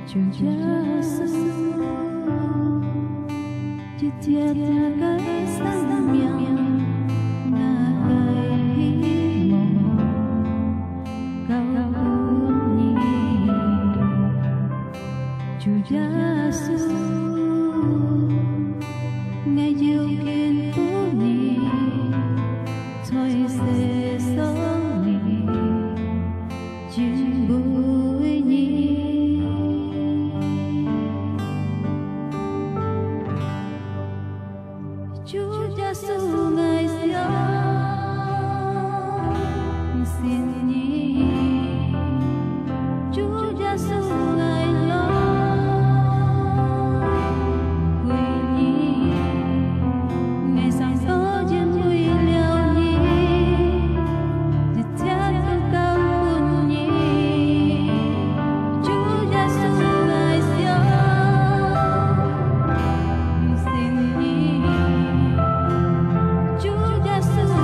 Chúa Giêsu tiada kasih yang ngakaimu kau bunyi Chúa Giêsu ngày yêu kiên bunyi thôi sẽ sống nhỉ chuyện vui nhỉ Chúa Giêsu ngày xưa xin nhỉ Chúa Giêsu ngày lo quỳ nhỉ ngày sáng có chân vui liều nhỉ dịch cha con cao buồn nhỉ Chúa Giêsu ngày xưa xin nhỉ Chúa Giêsu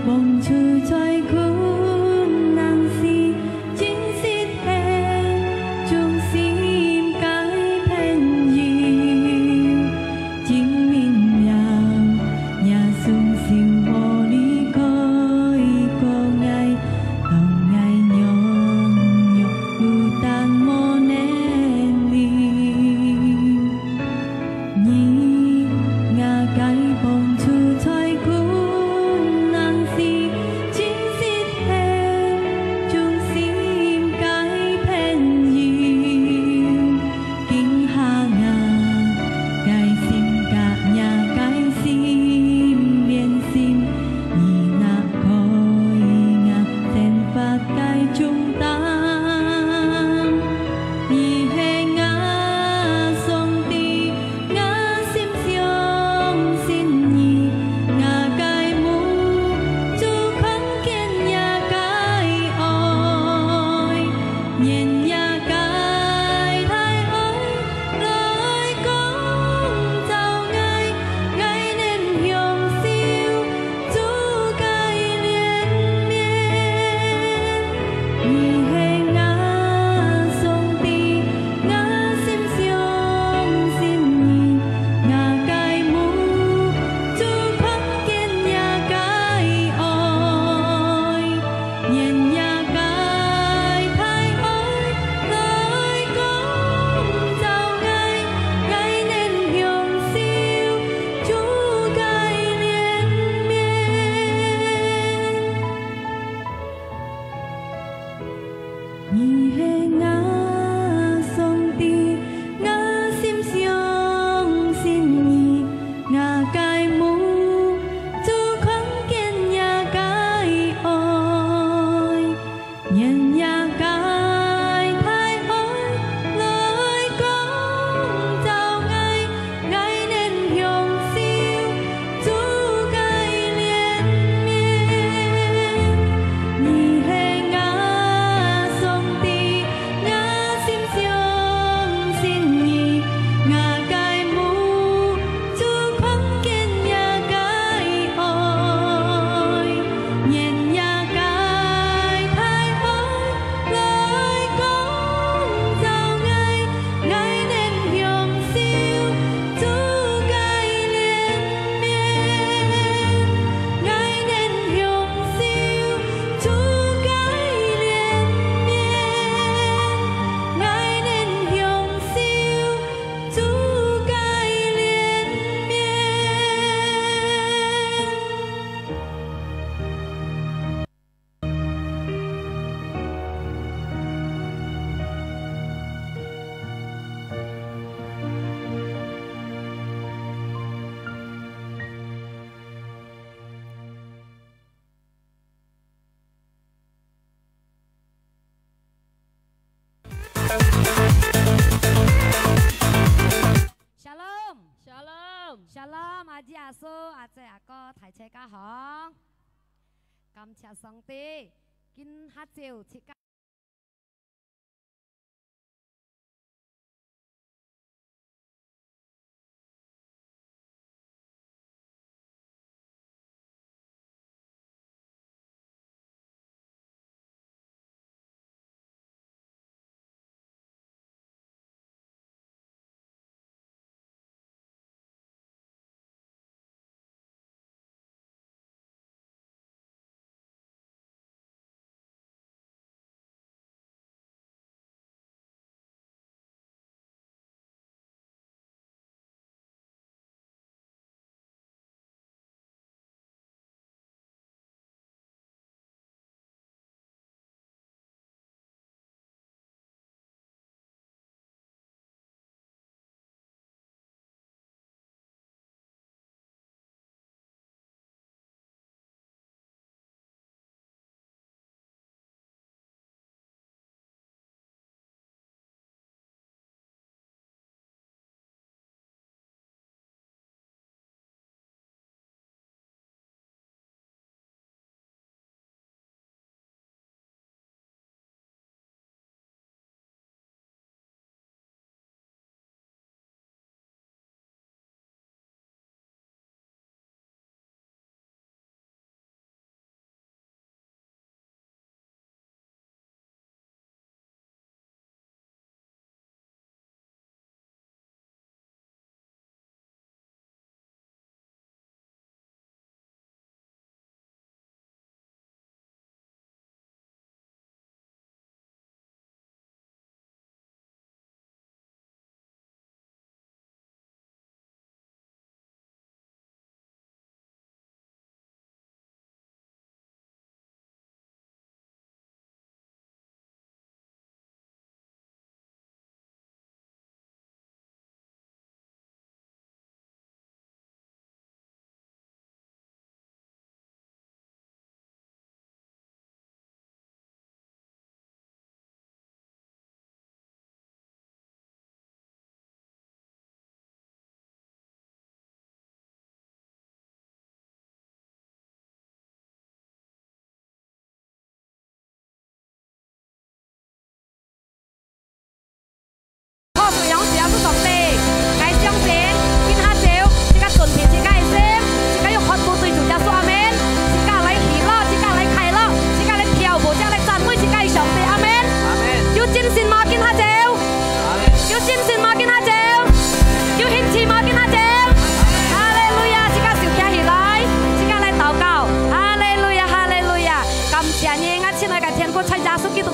碰触在困难时，真实的将心改变柔，证明也算是无你可以讲爱，当爱拥有孤单无能力，你也该碰触在困难时，真实的将心改变柔，今下该心甲也该心连心，你若可以先发该中担，你是我上帝，我心上心意，我该无助空间也该爱，愿也该太爱来讲就爱，爱能享受主该怜悯，你是我上帝，我心上心意，我该无助空间也该爱，愿也该太爱来讲就爱，爱能享受主该怜悯。你是我上帝，我心上心意，我该无助空间也该爱，愿也该太爱来讲就爱，爱能享受主该怜悯。你是我上帝，我心上心意，我该无助空间也该爱，愿也该太爱来讲就爱，爱能享受主该怜悯，爱能享受主该怜悯，爱能享受主该怜Shalom, Shalom. Shalom, Aji Asu, Aje Ako, Thầy Chế Ca Hong. Cảm ơn Song Ti, Kinh Hát Chiều, Chị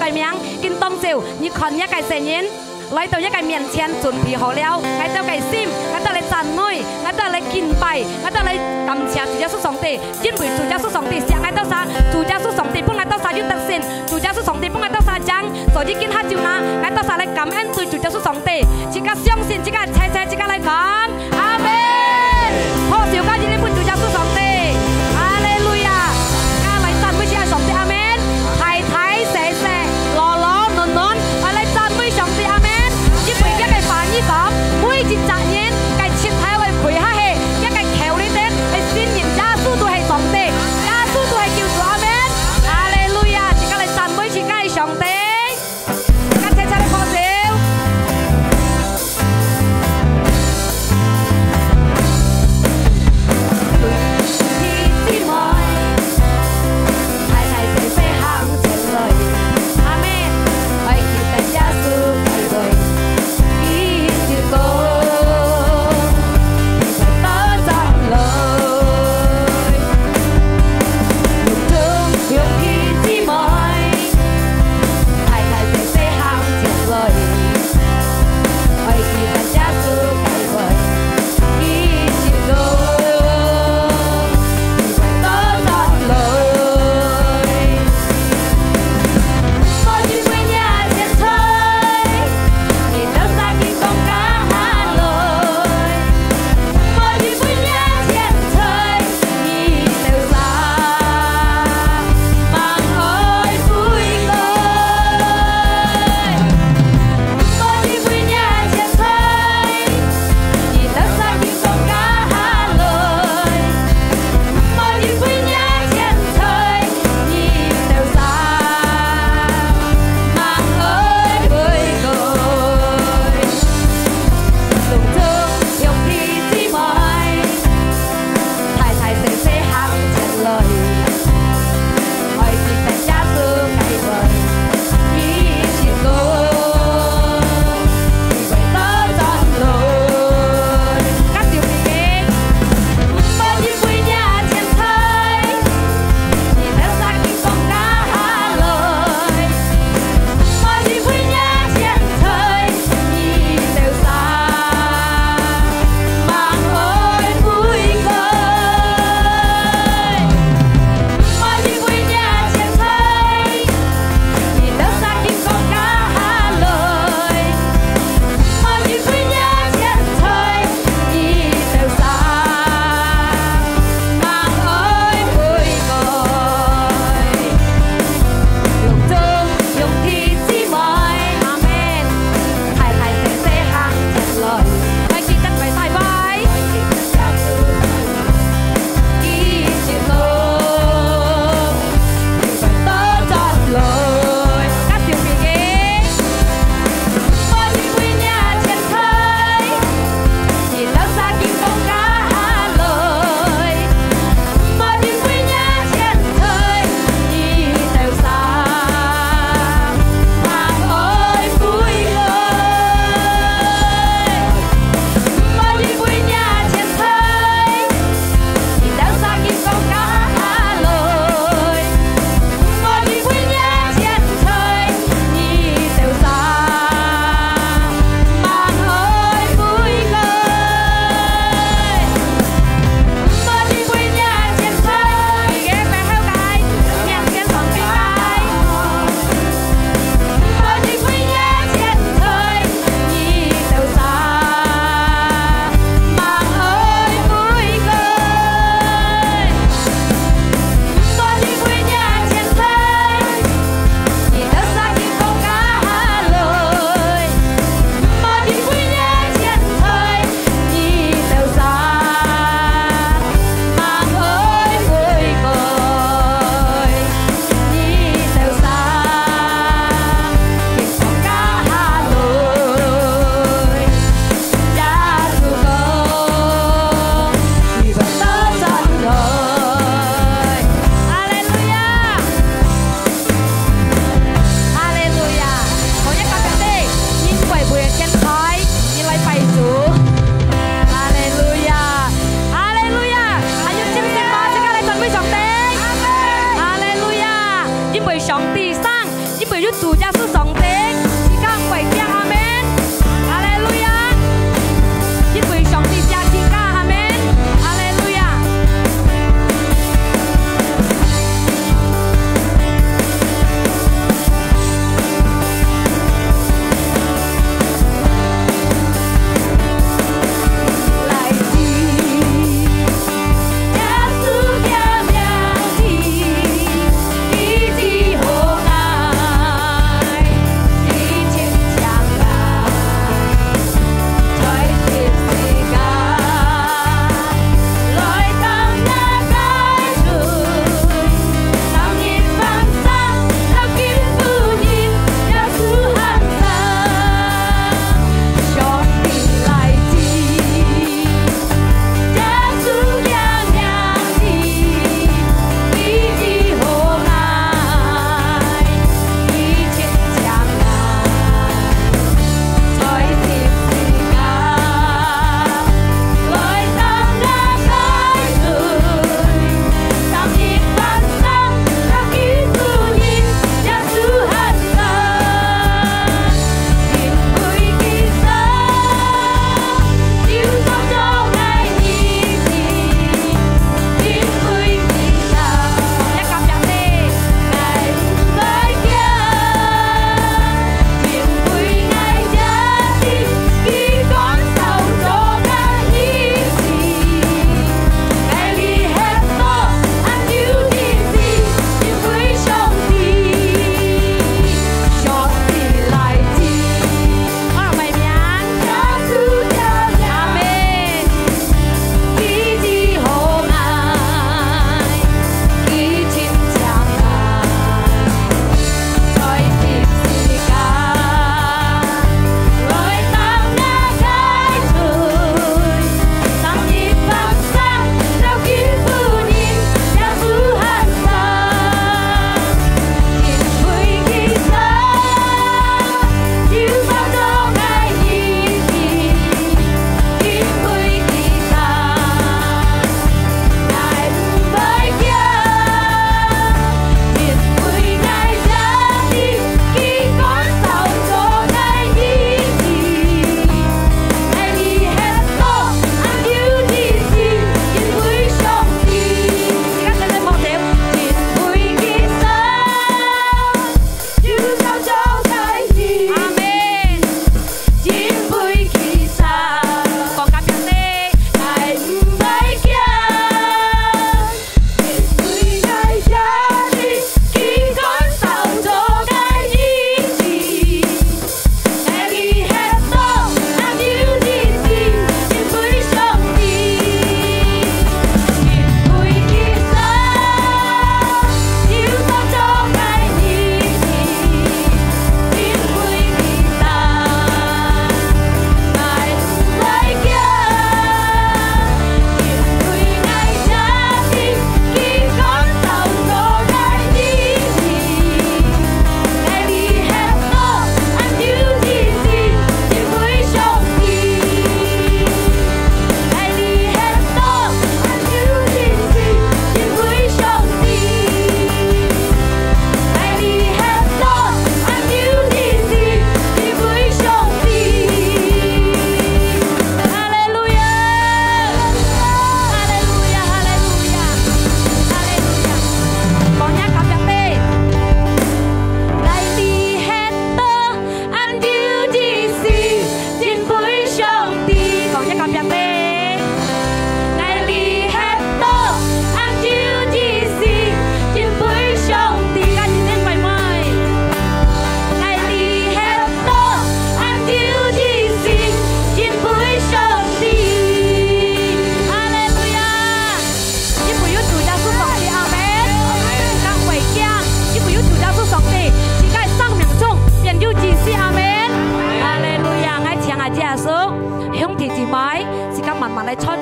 嘅名，見當朝你看一個聖人。來到一個面前準備好了，我到嘅心，我到嚟讚美，我到嚟敬拜，我到嚟感謝主耶穌上帝，因為主耶穌上帝想我到啥，主耶穌上帝幫我到啥要得勝，主耶穌上帝幫我到啥獎，所以今下就拿我到啥嚟感恩對主耶穌上帝，自家相信，自家切切，自家嚟講，阿門。好，小家今日本主耶穌上帝，哈利路亞，家嚟讚美主耶穌上帝，阿門。太太謝謝，羅羅暖暖，我嚟讚美上帝，阿門。呢個每節責任，計切體去陪下去，一個求你哋係宣言，耶穌都係上帝，耶穌都係叫做阿門，哈利路亞！自家嚟讚美，自家係上帝，家切切嚟破少。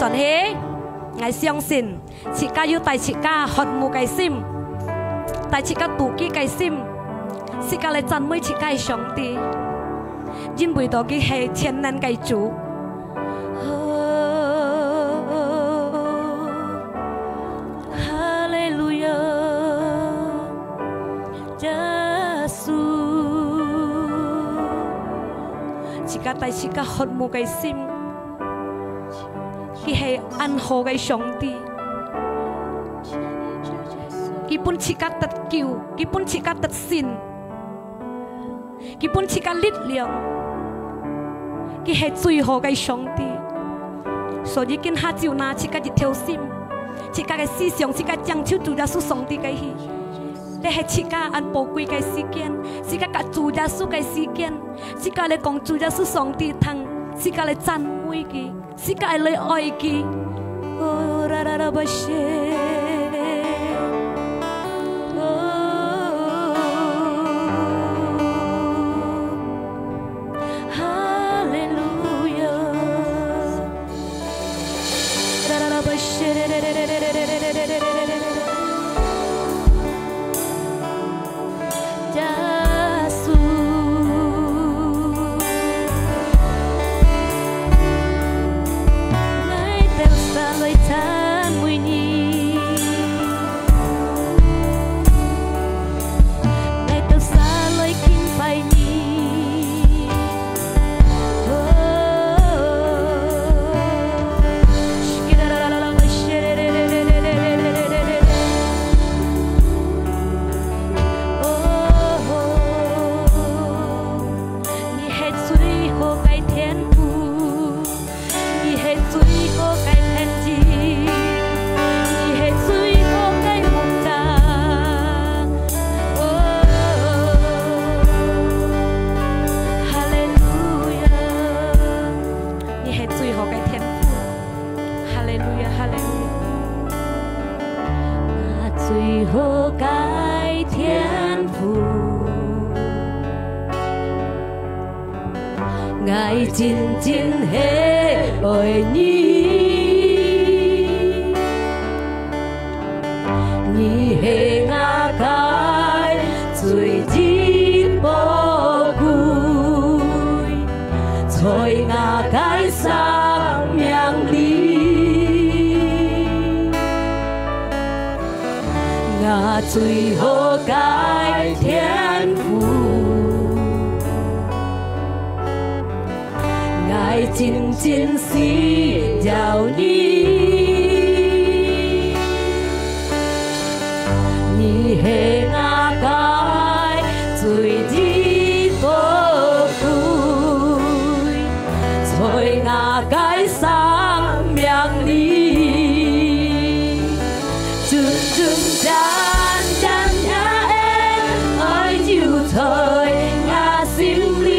全起，我相信自家要帶自家渴慕嘅心，帶自家妒忌嘅心，自家嚟讚美自家嘅上帝，因為到佢係天能嘅主。哈利路亞，耶穌，自家帶自家渴慕嘅心。佢係安好嘅上帝，佢本自家得救，佢本自家得信，佢本自家力量，佢係最好嘅上帝。所以今下就拿自家一條心，自家嘅思想，自家將手主耶穌上帝嘅戲，你係自家按寶貴嘅時間，自家甲主耶穌嘅時間，自家嚟講主耶穌上帝通，自家嚟讚美佢。自家嚟愛佢，哦啦啦啦巴謝，哈利路亞，啦啦啦巴謝，我真真係愛你，你係我嘅最珍寶貴，在我嘅生命裏，我最好嘅天父。愛真真是要你，你係我嘅最珍寶貴，在我嘅生命裏，真真真真嘅愛就在我心裏。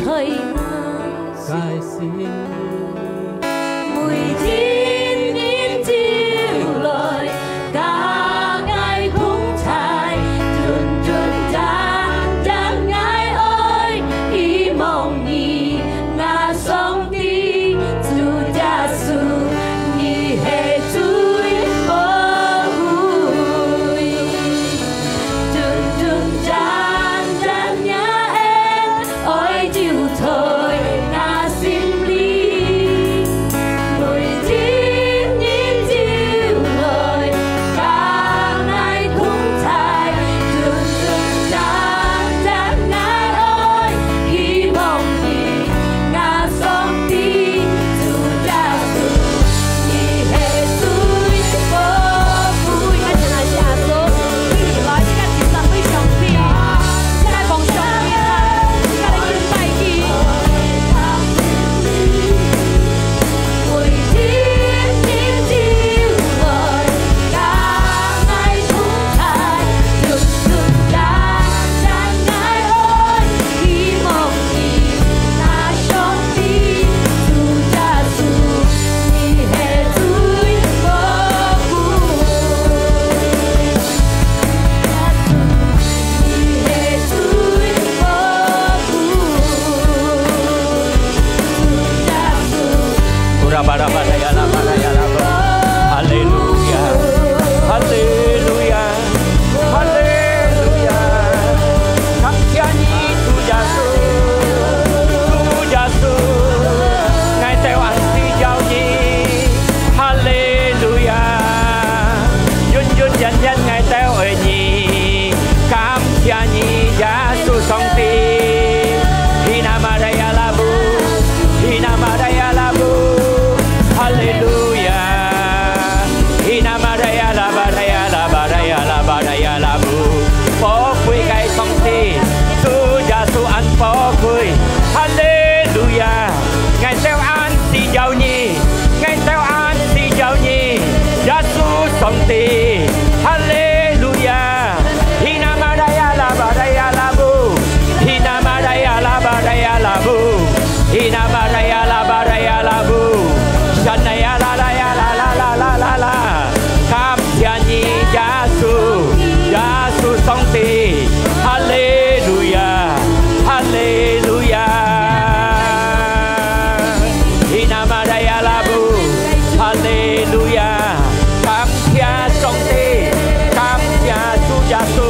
thời cài xin mùi thiên nhiên chiều lời cả ngày cũng thay chuồn chuồn chán chán ngài ơi hy vọng nhì ngà sông đi dù cha su nhì hệ chuối bơ vui chuồn chuồn chán chán nhá em ơi chiều thời ngà sim ly mùi thiên nhiên chiều lời cả ngày cũng thay chuồn chuồn chán chán ngài ơi hy vọng nhì ngà sông đi dù cha su nhì hệ chuối bơ vui anh là cha số khi nói các chị ta mới sống thì các con sống đi các lại trên tay kia mùi thiên nhiên chiều lời cả ngày cũng thay chuồn chuồn chán chán ngài ơi hy vọng nhì ngà sông đi dù cha su nhì hệ chuối bơ vui nhì hệ chuối bơ vui dù cha su ura bara bara ya la hallelujah hallelujah hallelujah khắp cha nhi tu Giêsu ngài theo anh si giao nhi hallelujah yun yun yan yan ngài theo ơi nhi khắp cha nhi Giêsu song ti hinamaraya labu hinamaraya labu hallelujah hinamaraya labaraya labaraya labaraya labu phó quy cây song ti su Giêsu anh phó quy hallelujah ngài theo anh si giàu nhi ngài theo anh si giàu nhi Giêsu song ti hallelujah hinamaraya labaraya labu hinamaraya labaraya labu hinamaraya labaraya labu shanaya la la ya la la la la la la khắp thiên nhi Giêsu song ti hallelujah hallelujah hinamaraya labu hallelujah khắp thiên song ti khắp thiên su Giêsu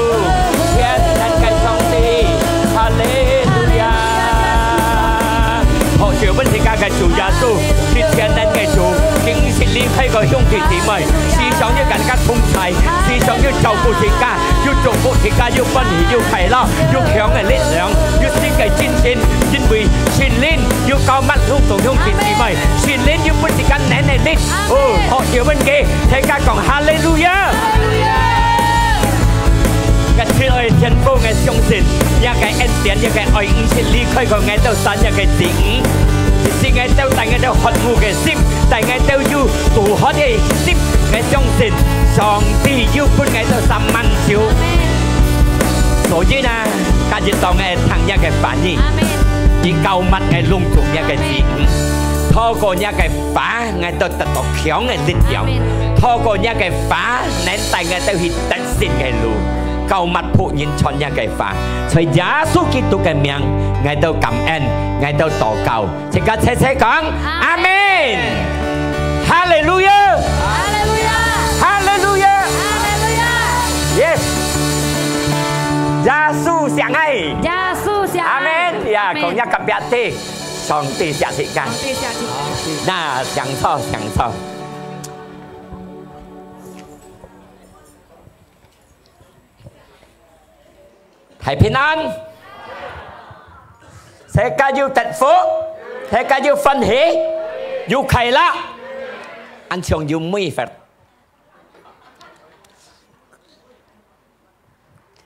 thiên thành cây song ti hallelujah họ chịu bên thì ca cái chủ Giêsu khi thiên đến cái chủ kinh sĩ liên khai gọi兄弟姊妹思想要緊緊通齊思想要照顧自家要做福自家要分兒要齊啦要強嘅力量要先嘅戰線因為前年要教乜都同兄弟姊妹前年要分自家領嚟力學曉bên kia thế ca còn hallelujah cái thiên ơi thiên父嘅相信一個恩典一個愛唔是離開個愛到神一個指引是愛到大家都渴慕嘅心大家都要渡海嘅心嘅相信上帝要搬愛到3萬兆所以呢家節當嘅同一嘅反應以購物嘅隆重一個指引透過一個法愛到得到強嘅力量透過一個法能帶愛到去得勝嘅路cầu mặt phụ nhân chọn nhà cái phá,所以耶穌基督嘅名，愛到感恩，愛到禱告，請家齊齊講，阿門，哈利路亞，哈利路亞，哈利路亞，哈利路亞 ，yes， 耶穌相愛，耶穌相愛，阿門，呀，講一個別的，上帝下時間，那享受享受。係平安，世界要得福，世界要歡喜，要快樂，安詳要美佛。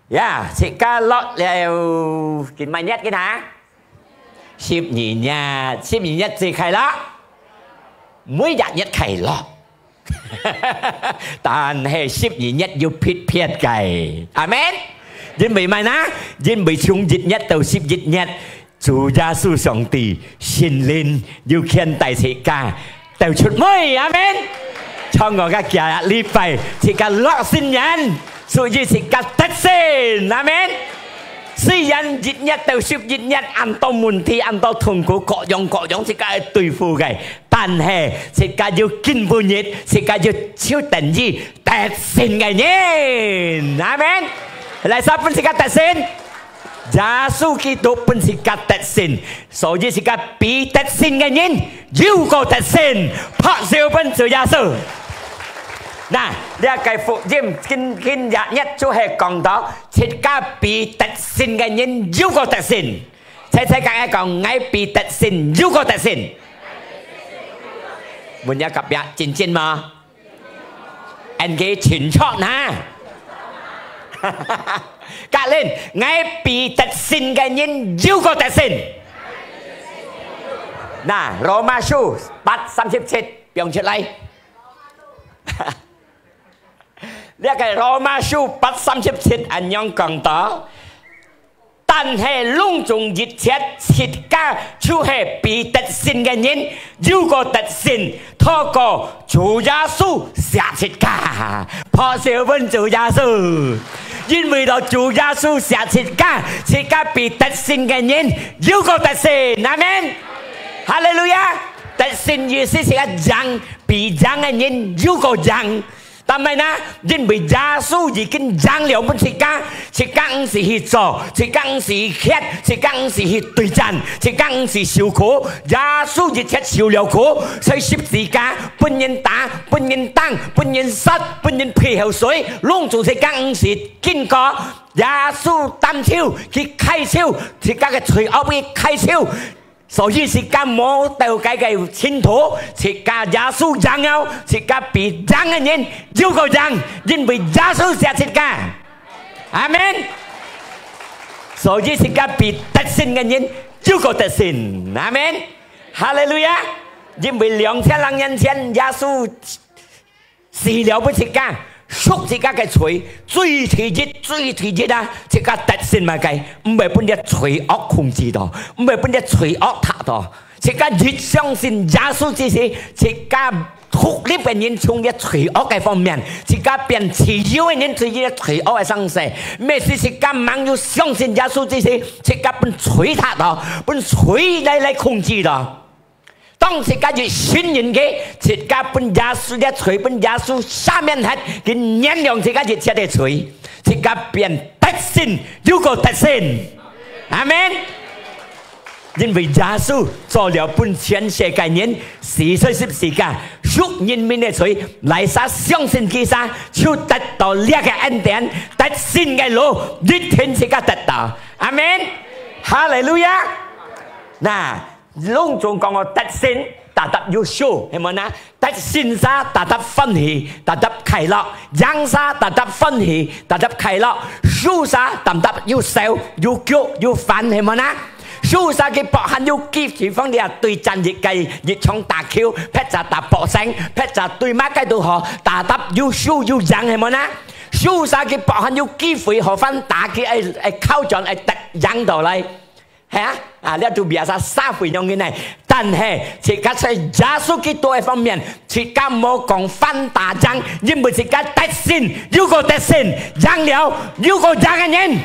呀，世界落了幾萬日嘅嚇，12日，12日至快樂，每日一快樂。但係12日要撇撇嘅，阿們。因為咩呢？因為從1日到11日主耶穌上帝聖靈要獻大世界，掉出妹，阿們。從我嘅假日禮拜，是個樂新人，所以是個得勝，阿們。雖然日日都說日日按到問題、按到痛苦，各樣是個對付嘅，但係是個要見半日，是個要超定義得勝嘅人，阿們。嚟十分是個得勝。耶穌基督本是個得勝，所以是個比得勝嘅人，要個得勝，拍手本主耶穌。嗱，呢個福音今日就係講到，是個比得勝嘅人，要個得勝。猜猜看，講愛比得勝，要個得勝。每日夾日真真嗎？人嘅全錯呐。隔籬愛比得勝嘅人，要個得勝。嗱，羅馬書8:37用出嚟。呢個羅馬書8:37咁樣講到，但係隆重熱切切家就係比得勝嘅人，要個得勝，透過主耶穌寫切家，破少本主耶穌。因為到主耶穌寫切家，切家比得勝嘅人，要個得勝，阿們。哈利路亞！得勝意思是個贏，比贏嘅人要個贏。但係呢，因為耶穌已經贏了本切家，切家唔是去做，切家唔是去吃，切家唔是去對戰，切家唔是受苦。耶穌一切受了苦，所以十字架本人打，本人當，本人殺，本人配合水，攏做切家唔是經過耶穌擔手去開手，切家嘅罪惡去開手。所以是個冇到計嘅前途，是個耶穌贏了，是個比贏嘅人要個贏，因為耶穌寫切家，阿們。所以是個比得勝嘅人要個得勝，阿們。哈利路亞！因為2000年前耶穌死了本切家。屬自家嘅罪最提熱啊！自家得勝咪計，唔係本啲罪惡控制到，唔係本啲罪惡塌到。自家越相信耶穌之時，自家脫離嘅人從啲罪惡嘅方面，自家變自由嘅人從啲罪惡嘅生死。咩事自家猛要相信耶穌之時，自家本罪塌到，本罪嚟控制到。當自家越信任嘅，自家本耶穌嘅罪，本耶穌下面係佢原諒自家一切嘅罪，自家變得勝，要個得勝，阿們。因為耶穌做了本全世界人死在十字架，贖人民嘅罪，來撒相信佢撒，就得到呢個恩典，得勝嘅路，一天自家得到，阿們。哈利路亞，嗱。隆重講我得勝，達得要 show 係咪啊？得勝啥達得歡喜，達得快樂；贏啥達得歡喜，達得快樂；輸啥達得要笑、要腳、要煩係咪啊？輸啥嘅博漢要結，廚房你啊對戰熱計、熱槍打 Q， 劈就打搏聲，劈就對馬街度河，達得要輸要贏係咪啊？輸啥嘅博漢要機會何分打嘅靠盡得贏到嚟。係啊！呢度邊有三回用嘅呢？但係自家在耶穌基督嘅方面，自家冇講反打仗，因為自家得勝，要個得勝，贏了要個贏嘅人，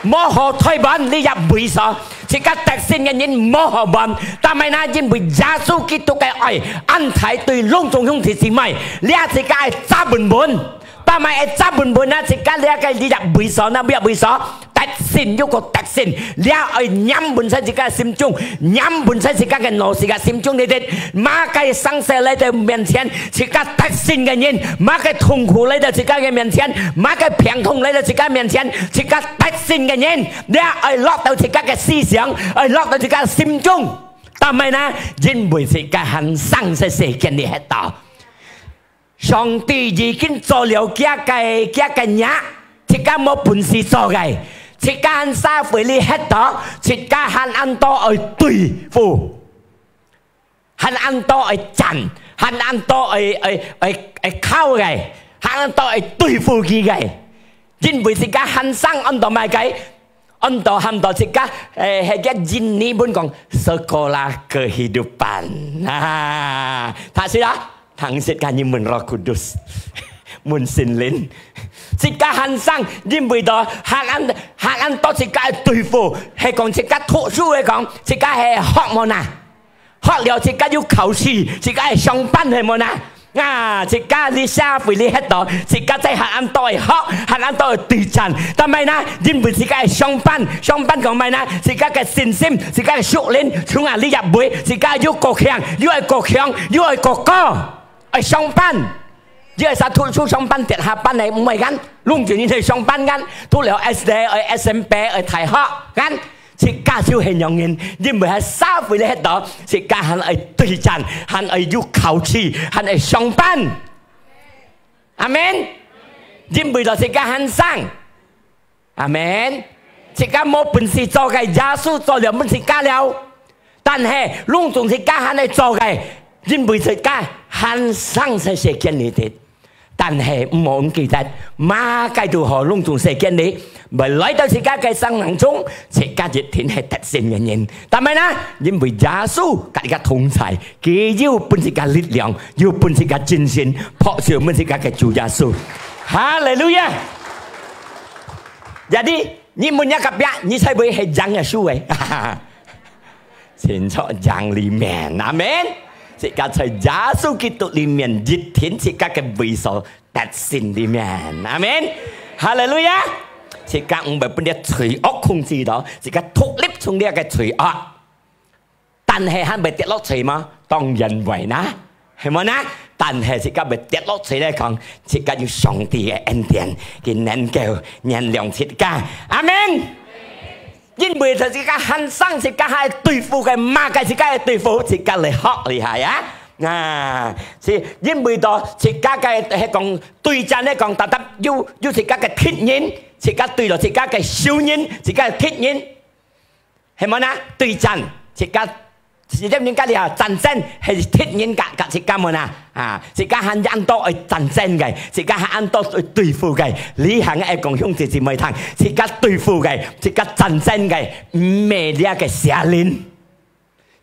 冇學退步，你入會所，自家得勝嘅人冇學步。但係呢，因為耶穌基督嘅愛，安排對隆重兄弟姊妹，你自家係揸本本，但係揸本本呢，自家你入會所呢，入會所。得勝要個得勝，你愛飲滿晒自家嘅心中，飲滿晒自家嘅腦時嘅心中，你哋馬嘅生死嚟到面前，自家得勝嘅人，馬嘅痛苦嚟到自家嘅面前，馬嘅病痛嚟到自家面前，自家得勝嘅人，你愛落到自家嘅思想，愛落到自家嘅心中，但係呢，因為自家很生死事件嚟喺度，上帝已經做了家嘅嘢，自家冇本事做嘅。自家很沙回你喺度，自家很安多去對付，很安多去戰，很安多去靠嘅，很安多去對付佢嘅。因為自家很生安多咪計， untuk hamba jika hanya jinni pun kong sekolah kehidupan. Nah, tak sila tangsit kanyi mun Roh Kudus, mun Sin Linh. Jika hansang jin bui đó hak an to jika đối付係講jika讀書係講jika係學麼呐？學了jika要考試，jika係上班係麼呐？啊！一家你社會你喺度，一家在客人度學，客人度對戰，但係呢，因為自己係上班講咩呢？自己嘅信心，自己嘅屬靈，從啊你入會，自己要國強，要係國強，要係國歌，係上班。因為實突出上班跌下班係唔係緊，弄住你去上班緊，突了 SD 去 SMP 去大學緊。是家少係樣人，因為係社會咧喺度，是家係係對戰，係係要考試，係係上班。阿門。因為就是家係生。阿門。是家冇本事做嘅，耶穌做了本事家了，但係隆重是家係嚟做嘅，因為是家係生係世間嚟的。但係唔好記得，馬繼續學隆重世間你，咪來到自家嘅生命中，自家熱天係特性嘅人。但係呢，因為耶穌佢嘅同在，佢要本自家力量，要本自家精神，撲上本自家嘅主耶穌。哈利路亞！Jadi你們一個別，你才會係講耶穌嘅，清楚講裡面，阿門。這個在耶穌基督裡面熱天這個嘅為所特性裡面，阿門，哈利路亞！這個唔係本啲罪惡控制到，這個脫離從呢個罪惡，但係係咪跌落罪嗎？當然為啦，係咪啦？但係這個咪跌落罪嚟講，這個要上帝嘅恩典，佢能夠原諒這個，阿門。因為就自己很生，自己係對付嘅馬嘅，自己係對付自己嚟學厲害啊！啊，是因為到自己嘅係講對戰咧講，特特要自己嘅鐵人，自己對到自己嘅小人，自己嘅鐵人，係咪啊？對戰自己。是點解你話戰爭係鐵人格自己麼啊？啊，自己係按多去戰爭嘅，自己係按多去對付嘅。你係係講兄弟姊妹聽，自己對付嘅，自己戰爭嘅，唔係呢個邪靈，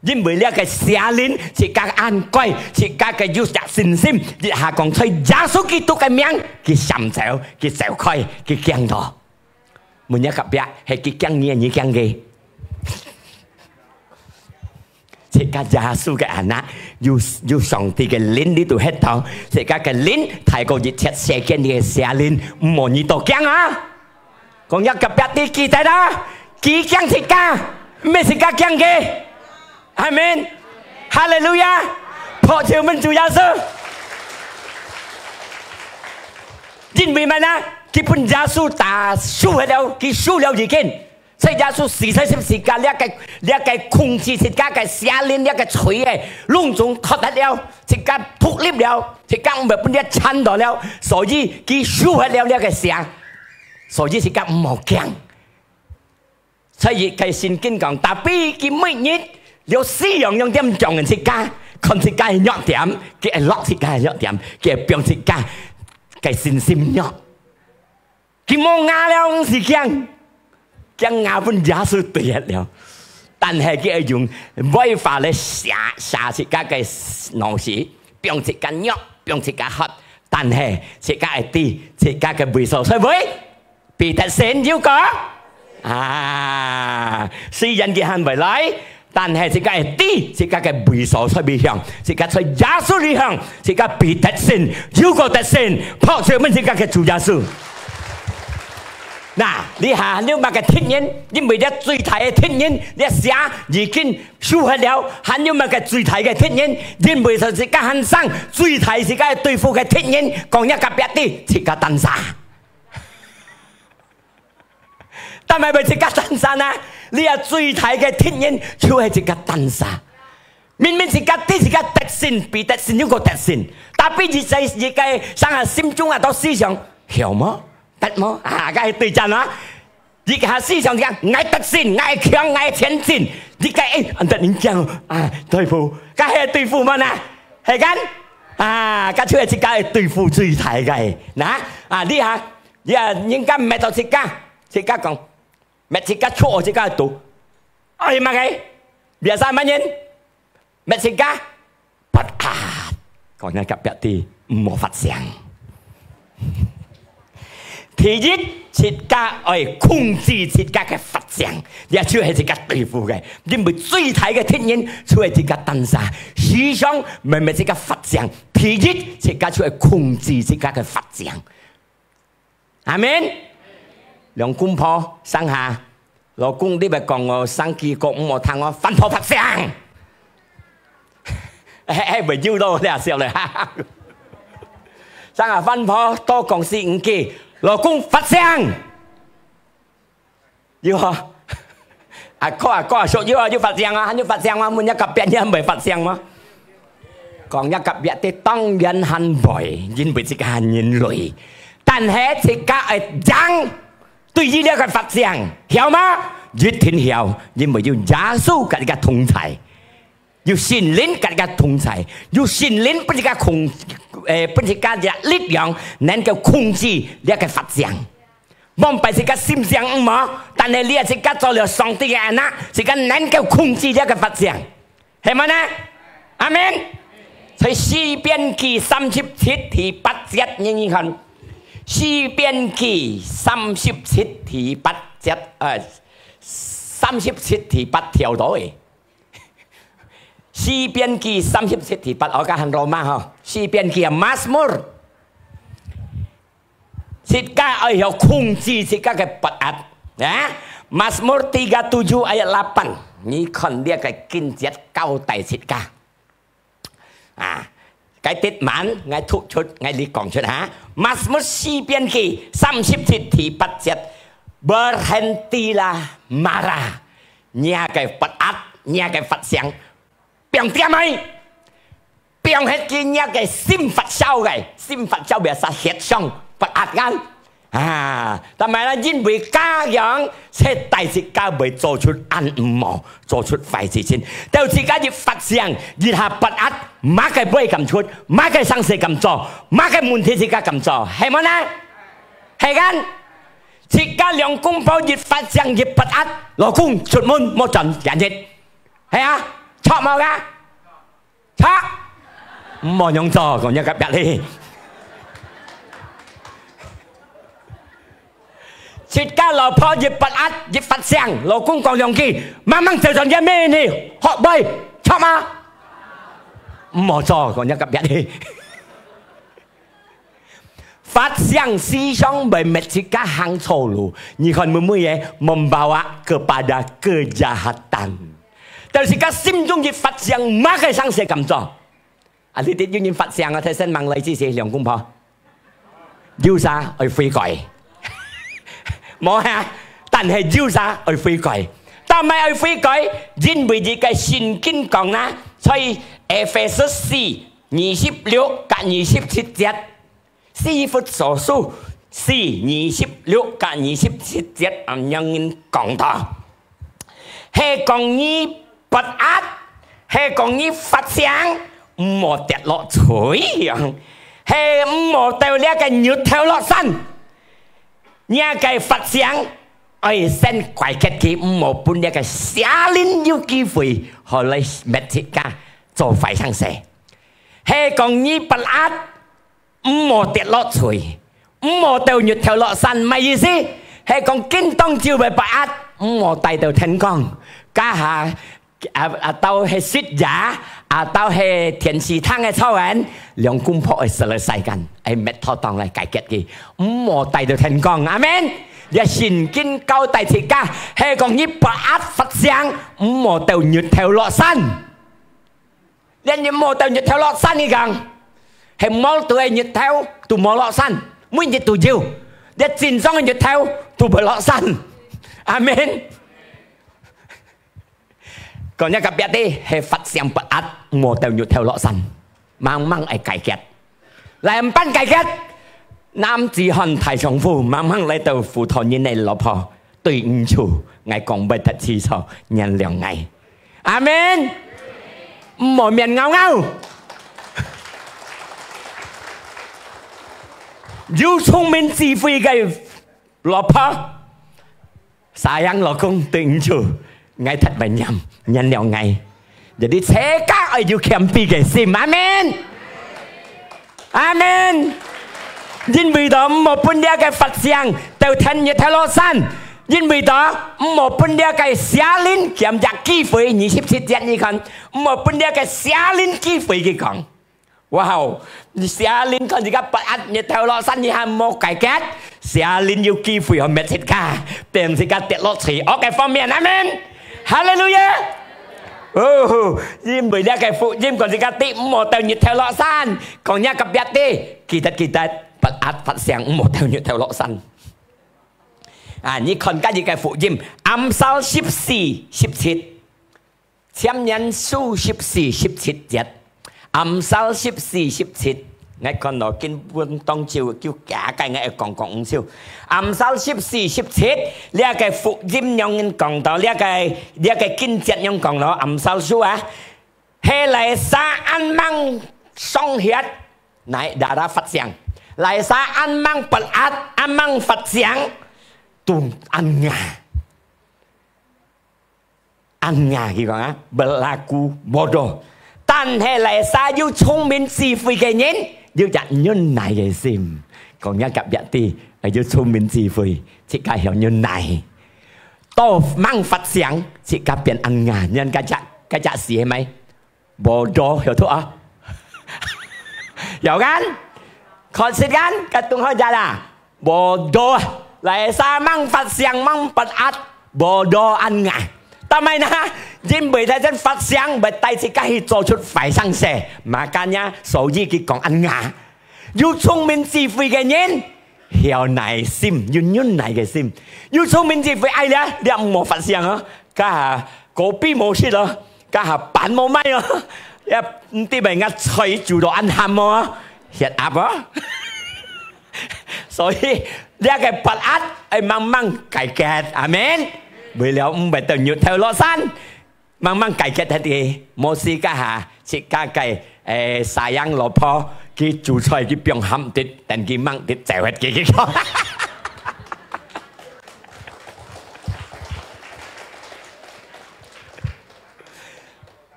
因為呢個邪靈自己按歸，自己嘅要有信心，你下講出耶穌基督嘅名，佢尋找，佢走開，佢驚到，每一個別係佢驚嘢，你驚嘅。這個耶穌嘅阿娜要上帝嘅靈呢度喺度，這個嘅靈太過熱切世間嘅邪靈，唔好你都驚啊！講一個別啲記得啦，幾驚自家，咩自家驚嘅？阿門，哈利路亞，破照們主耶穌，因為乜呢？佢本耶穌打輸喺度，佢輸了已經。所以耶穌時勢時間呢個控制自家嘅邪靈呢個錘嘅隆重脫得了，自家脫離了，自家唔係本啲撐到了，所以佢輸喺了呢個邪，所以自家唔好驚。所以佢聖經講，但係佢每日有4樣樣點講人自家，看自家係弱點，佢係落自家係弱點，佢係表自家嘅信心弱，佢冇壓了是驚。將亞本耶穌對了，但係佢係用威法嚟殺自家嘅鬧事，讓自家弱，讓自家黑，但係自家係啲自家嘅背數，所以彼得先要講啊，世人嘅行為嚟，但係自家係啲自家嘅背數出邊向，自家在耶穌裏向，自家彼得先要個特先，拋出乜自家嘅主耶穌。嗱，你下你買個鐵人，因為你最大嘅鐵人，你寫已經輸喺了，還要買個最大嘅鐵人，因為就自家很生，最大自家對付嘅鐵人，講一個別啲，自家單殺。但係咪自家單殺啊？你係最大嘅鐵人，就係自家單殺。明明自家啲自家特性，比特性有個特性，但係你在自己生下心中啊，到思想曉麼？得麼？啊，梗係對陣啦！而家思想講愛特性、愛強、愛前進，你梗係唔得你講啊對付，梗係對付乜呢？係緊啊！家出嚟自家係對付最大嘅嗱啊！你下應該唔係到自家講 Mẹ chỉ cá chỗ chỉ cá tụ ai mà cái bây giờ mà nhìn mẹ chỉ cá bật còn nhà cặp thì một phát sáng thì giết chỉ cá ở控制chỉ cá cái phát sáng也就係只cá對付嘅因為最大嘅天然就係只cá燈沙時常咪只cá發sáng thì giết只cá就係控制只cá嘅發sáng阿們兩公婆生下老公你咪講我生幾個我睇我分破發sáng咪要到你阿笑嚟生下分破多講四五句老公發sáng要啊哥說要發sáng啊要發sáng啊muốn一個別人咪發sáng嗎講一個別的當然很累因為這個很累但係這個係講對於呢個發sáng曉嗎一定曉因為要耶穌跟個同在要聖靈跟個同在要聖靈不是個控不是個力量能夠控制呢個發sáng唔係是個心想唔好但係呢係個做了上帝嘅兒女是個能夠控制呢個發sáng係咪呢阿們所以詩篇記37第8節你看詩篇記37第8節37第8條到嘅詩篇記37第8我家很羅馬呵詩篇記Mazmur是個要控制是個嘅不壓Mazmur 37 ayat 8你看呢個經節交代是個cái tiết mãn ngay thúc chút ngay lý講出嚇Mazmur詩篇記37第8節berhentilah marah nhà cái bất áp nhà cái phát sáng bằng tiếng ấy bằng hết cái nhà cái sim phát sau bây giờ hết xong bất áp gan但係咧因為家養sẽ大事家會做出暗謀做出壞事情到自己要發sáng以下不壓乜嘅杯咁出乜嘅生事咁做乜嘅問題自己咁做係咪呢係緊自己兩公婆越發sáng越不壓老公出門冇盡人熱係啊錯冇㗎錯唔冇用做講一個別嚟自家老婆越不壓越發sáng老公講兩句慢慢就做啲咩呢學背錯嗎唔好做講一個別嚟發sáng思想咪自家行錯路你看妹妹嘢 membawa kepada kejahatan 但是家心中越發sáng乜嘅生事咁做啊你哋要發sáng啊睇新聞例子是兩公婆要啥去悔改冇啊！但係要啥去悔改？但係去悔改，因為呢個聖經講啦，所以Efesus 4 26加27節，師傅所書4 26加27節咁樣講到，係講你不壓，係講你發sáng，唔好跌落水樣，係唔好掉呢個肉頭落身。nhà cái phát sáng ở sen quay kết kỳ một bún nhà cái xả linh yêu kỳ vị họ lấy Mexica cho phải sang xe hay còn như bật át một tiệt lót suối một tàu nhật theo lọ săn mày gì xí hay còn kinh tông chiều về bật át một tay tàu thành công cả hà tàu hay xít giả tàu hay thiền sĩ thang hay sao anh兩公婆係實嚟世間係咩拖當嚟解決嘅冇帶到成功阿們也聖經交代自家係講你不壓發sáng冇帶日頭落山連你冇帶日頭落山你講係冇帶日頭都冇落山每日都要你戰爭嘅日頭都唔落山阿們còn一個別啲係發sáng不壓冇帶日頭落山慢慢嚟解決，嚟唔班解決，男子漢太丈夫，慢慢嚟到扶托你哋老婆對唔住，嗌講不得清楚，原諒嗌，阿們，唔好面拗拗，有聰明智慧嘅老婆， sayang老公對唔住，愛thật bài nhầm nhân liệu ngày jadi thế các ở dù kèm pi cái sim amen amen Dinh vì đó một bên đĩa cái Phật giang Tàu thân như theo lo san Dinh vì đó một bên đĩa cái xá linh Kiểm tra kỹ phí Nhị xếp xếp chết như con một bên đĩa cái xá linh kỹ phí cái con wow xá linh con gì các bạn như theo lo san như hàm một cái kết xá linh yêu kỹ phí họ mệt hết cả Tìm thì các tiết lọt thủy ở cái phong miền amen hallelujah Dinh vì đĩa cái phụ Dinh còn gì các tị một tàu như theo lo san Còn nha cặp biệt đi Kỳ thật Phật át Phật sáng một theo như theo lọ xanh như còn cái gì cái phụ dìm âm sao 14-17 Xem nhân su 14-17 âm sao 14-17 ngay con nó kinh buôn tông chiều kêu cả cái ngay còn siêu âm sao 14-17 lia cái phụ dìm nhông còn đó lia cái kinh chết nhông còn nó âm sao su á hay là sa ăn măng song hiết này đã ra Phật sáng lại sa ăn mang Phật át ăn mang Phật sáng tùng ăn ngà gì còn á berlaku bodoh tan hay lại sa yêu thông minh si phi cái nhện yêu chặt nhân này cái sim còn nhá gặp bạn thì yêu thông minh si phi chỉ cả hiểu nhân này to mang Phật sáng chỉ cả biến ăn ngà nhân cái chặt gì mày bodoh hiểu thôi à hiểu gan còn xin gan cái tung hơi ra là bồ đô lại sa mang Phật sáng mang Phật át bồ đô ăn ngà ta mày na Dinh bởi thế dân Phật sáng bởi tay thì cái cho chút phải sang xe mà cả nhà số gì cái còn ăn ngà dù thông minh gì vì cái nhện hiểu này sim dù nhún này cái sim dù thông minh gì vì ai đó đi ăn một Phật sáng hả cả hà cổ bí mô xí đó cả hà bản mô may đó tí bởi ngắt chơi chủ đồ ăn hàm mô hiện áp đó所以呢個拔壓係慢慢解決，阿們。為了唔係對月頭落山，慢慢解決一啲，冇事家下，即家計sayang老婆，佢做菜佢變鹹啲，但佢掹啲就係幾個。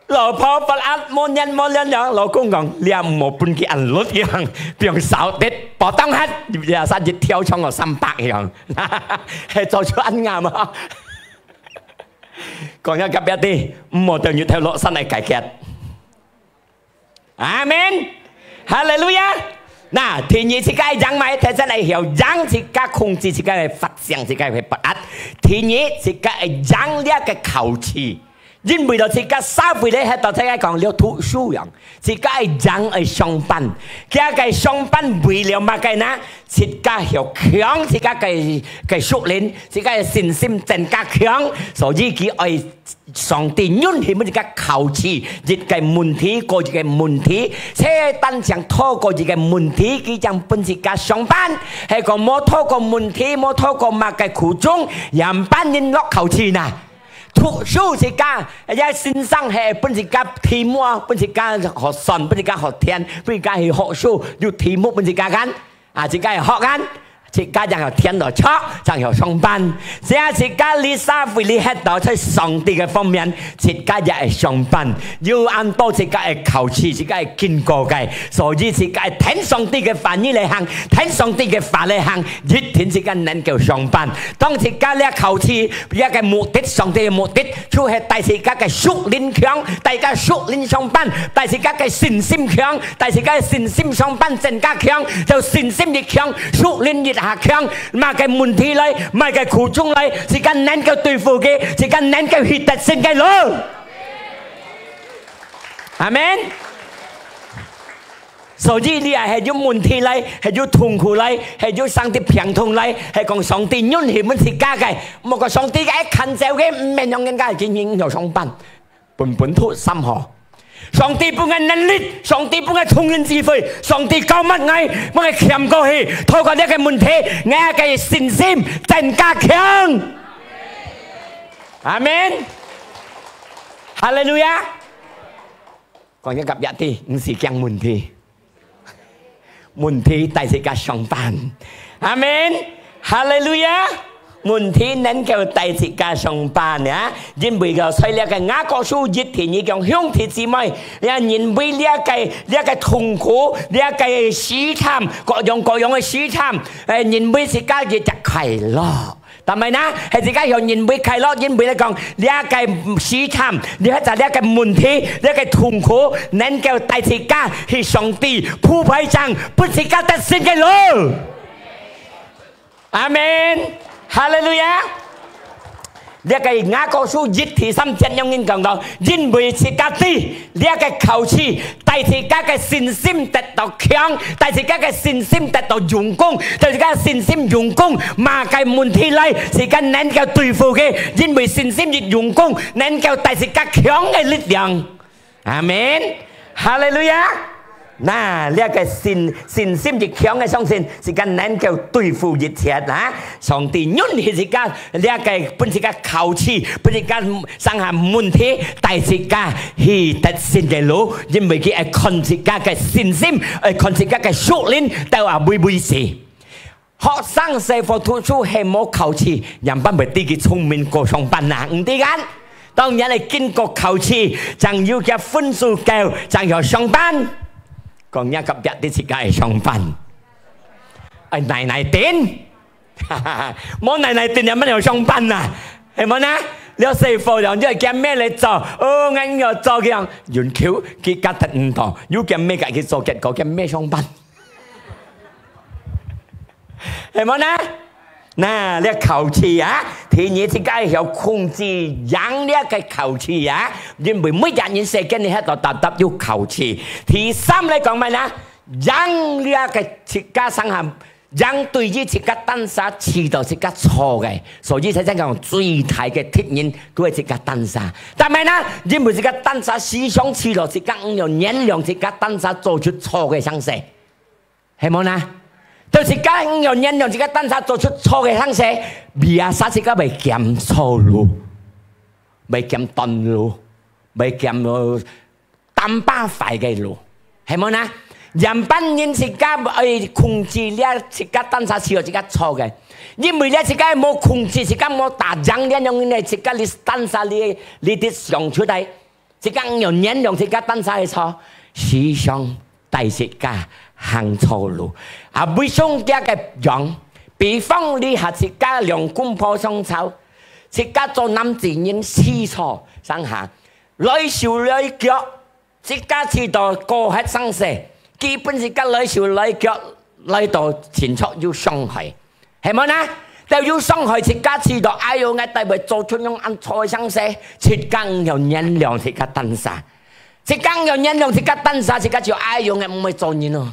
老婆不壓冇人樣，老公講你又冇半佢銀率樣，變手啲bỏ當hết，日生日跳窗個300樣，係做出恩啱啊！講一急一啲，唔好對住跳落山嚟解決。阿門，哈利路亞。嗱，天意自己講咪，睇真係曉講自己控制自己嘅發聲，自己嘅不壓。天意自己係講呢一個口詞。因為到自己xã會咧，喺度睇下講了讀書樣，自己係講係上班，佢係上班為了乜嘅呢？自己要強，自己嘅熟練，自己嘅信心增加強，所以佢係上帝允許乜嘅考試，自己問題過自己問題，車單上拖過自己問題，佢將本自己上班，係講冇拖過問題，冇拖過乜嘅苦衷，人班人落考試呐。讀書時間，喺線上係本自己題目，本自己學神，本自己學天，本自己係學書，要題目本自己揀，自己係學緊，自己就係天來錯，就係上班。這樣自己你xã會你喺度喺上帝嘅方面，自己就係上班，要按照自己嘅考試，自己係經過嘅，所以自己係聽上帝嘅話語嚟行，聽上帝嘅法嚟行，一天之間能夠上班。當自己呢考試一個目的，上帝嘅目的，就係帶自己嘅屬靈強，大家屬靈上班，帶自己嘅信心強，帶自己嘅信心上班增加強，就信心越強，屬靈越下強，mà cái問題嚟，mà cái苦衷嚟，自己能夠對付嘅，自己能夠去達成嘅咯。阿們。所以你係要問題嚟，係要痛苦嚟，係要上帝平痛嚟，係講上帝允許乜事家嘅，冇個上帝嘅近照嘅，唔係讓人家見影又上班，本土心河。上帝本嘅能力，上帝本嘅聰明智慧，上帝教乜嘢，乜嘢強過去，透過呢個問題，我嘅信心增加強。阿門。哈利路亞。講一及一啲，唔是講問題。問題帶自己上班，阿門，哈利路亞。門體能夠帶自家上班呢，因為個所以呢個雅各書一田已講兄弟姊妹，因為呢個痛苦，呢個試探，各樣嘅試探，因為自家嘅就快樂。但係呢，係自家用因為快樂，因為嚟講呢個試探，呢就呢個問題，呢個痛苦，能夠帶自家去上帝鋪排上，不自家得勝嘅路。阿門。哈利路亞！呢個雅各書1至3節有人講到，因為自家啲呢個求賜，帶自家嘅信心得到強，帶自家嘅信心得到用功，帶自家嘅信心用功，馬嘅問題嚟，自家能夠對付嘅，因為信心越用功，能夠帶自家強嘅力量。阿門！哈利路亞！嗱，呢個信心越強嘅相信，是間能夠對付一切啊！上帝允許自家呢個本自家求賜，本自家生下問題，帶自家去得勝嘅路，因為佢係看自家嘅信心，看自家嘅屬靈，都係每事。學生細課讀書係冇求賜，人班咪啲佢聰明過上班啊，唔啲間。當然係經過求賜，就要嘅分數夠，就要上班。講一級一啲時間係上班，係奶奶店，冇奶奶店有乜嘢上班啊？係咪啊？你有師傅又即係叫咩嚟做？哦，我又做嘅樣，原橋佢家得唔同，要叫咩嘅佢做結果叫咩上班？係咪啊？嗱，呢個求賜啊，第二自家要控制養呢個求賜啊，因為每日人世間你喺度特要求賜。第三嚟講咩呢？養呢個自家生下，養對於自家當下知道自家錯嘅，所以才真講最大嘅敵人都係自家當下。但係呢，因為自家當下思想知道自家唔要原諒自家當下做出錯嘅想法，係冇呢？到自家唔要原諒自家當下做出錯嘅行事，未啊殺自家咪減錯路，咪減斷路，咪減淡巴快嘅路，係冇呢？人班人自家去控制呢自家當下知道自家錯嘅，因為呢自家冇控制自家冇打仗呢樣嘢，自家你當下你啲想出嚟，自家唔要原諒自家當下嘅錯，思想帶自家行錯路，啊！每種家嘅樣，比方你下自家兩公婆相吵，自家做男子人思錯生下，來少來腳，自家知道過黑生死，基本自家來少來腳，來到前出要傷害，係咪呢？就要傷害自家知道，哎呦，我大為做出樣暗錯生死，自家又原諒自家當下，自家又原諒自家當下，自家就哎呦，我唔會做人咯。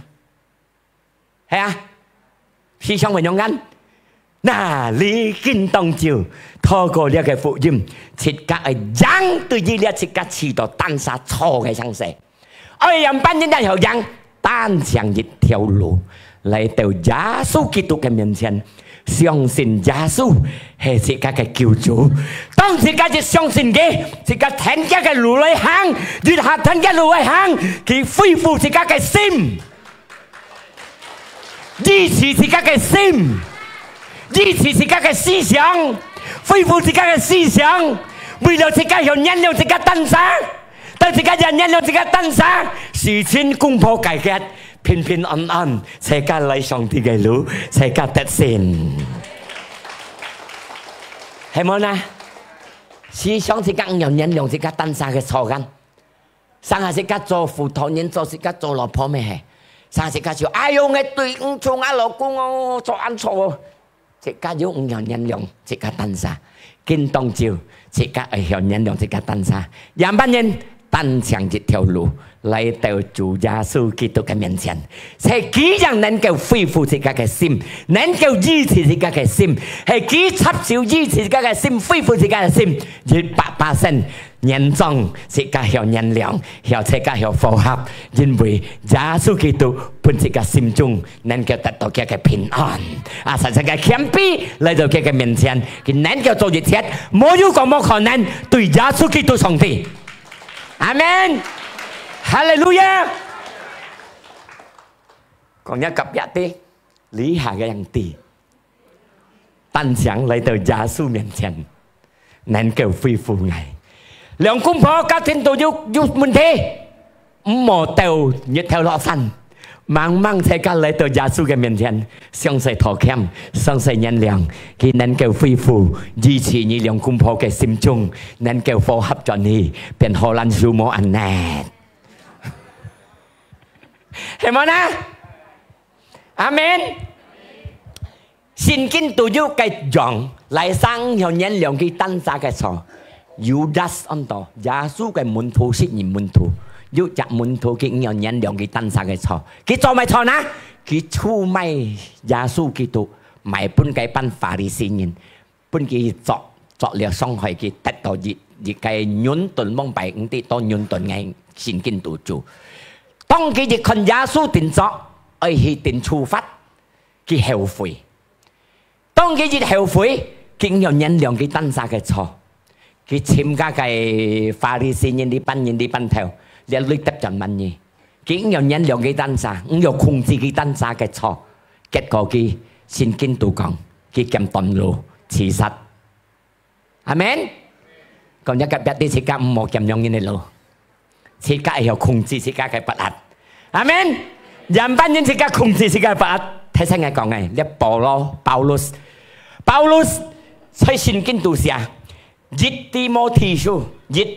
係啊，思想為用緊。嗱，你見當照，透過呢個福音，自家係讓對於呢自家知道當下錯嘅生死。愛人班人又讓單向一條路嚟到耶穌基督嘅面前，相信耶穌係自家嘅救主。當自家就相信嘅，自家聽家嘅路嚟行，越下聽家路嚟行，佢恢復自家嘅心。支持自家嘅心，支持自家嘅思想，恢復自家嘅思想，為了自家要原諒自家當下，當自家要原諒自家當下，事情公婆解決，平平安安，世界嚟上帝嘅路，世界得勝，係冇呢？思想自家要原諒自家當下嘅錯緊，生下自家做父托人，做自家做老婆咩係？生自家就哎呦，我對唔錯啊，老公我做啱錯，自家要唔要原諒自家當下，見當照自家係要原諒自家當下，人班人單向一條路嚟到主耶穌基督嘅面前，係幾樣能夠恢復自家嘅心，能夠支持自家嘅心，係幾插少支持自家嘅心，恢復自家嘅心，100%嚴重自家要原諒，要自家要復合，因為耶穌基督本自家心中能夠得到佢嘅平安，啊，實際嘅謙卑嚟到佢嘅面前，佢能夠做一切，冇有講冇可能對耶穌基督上帝，阿門。哈利路亞！講一及一啲，理下嘅人啲，單強來到耶穌面前，能夠恢復愛。兩公婆家庭都有問題，唔好掉一條落山。茫茫大家來到耶穌嘅面前，相信妥協，相信原諒，佢能夠恢復支持你兩公婆嘅心中，能夠符合咗你，變荷蘭樹木安寧。係咪呢？阿們。聖經都有嘅講，來生有原諒佢單殺嘅錯。Yudas on to， 耶穌嘅門徒是你門徒，有隻門徒佢有原諒佢單殺嘅錯，佢做咩錯呢？佢出賣耶穌基督，賣本嘅班法利賽人，本佢作了傷害佢，得到熱嘅軟頓蒙蔽五啲多軟頓嘅聖經度做。當佢哋看耶穌定作，而去定處罰，佢後悔。當佢越後悔，佢有原諒佢單殺嘅錯，佢參加嘅法利賽人啲班人啲班頭，你累得人問嘢，佢有原諒佢單殺，有控制佢單殺嘅錯，結果佢聖經度講，佢咁頓路自殺，係咪？咁一個別啲自家唔好咁樣嘅路，自家要控制自家嘅不壓，係咪？人班人自家控制自家不壓，睇清嘅講嘅，你保羅在聖經度寫，一提摩太書12、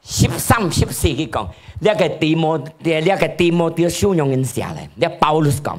13、14佢講，呢個提摩太書用人寫嚟，呢保羅講，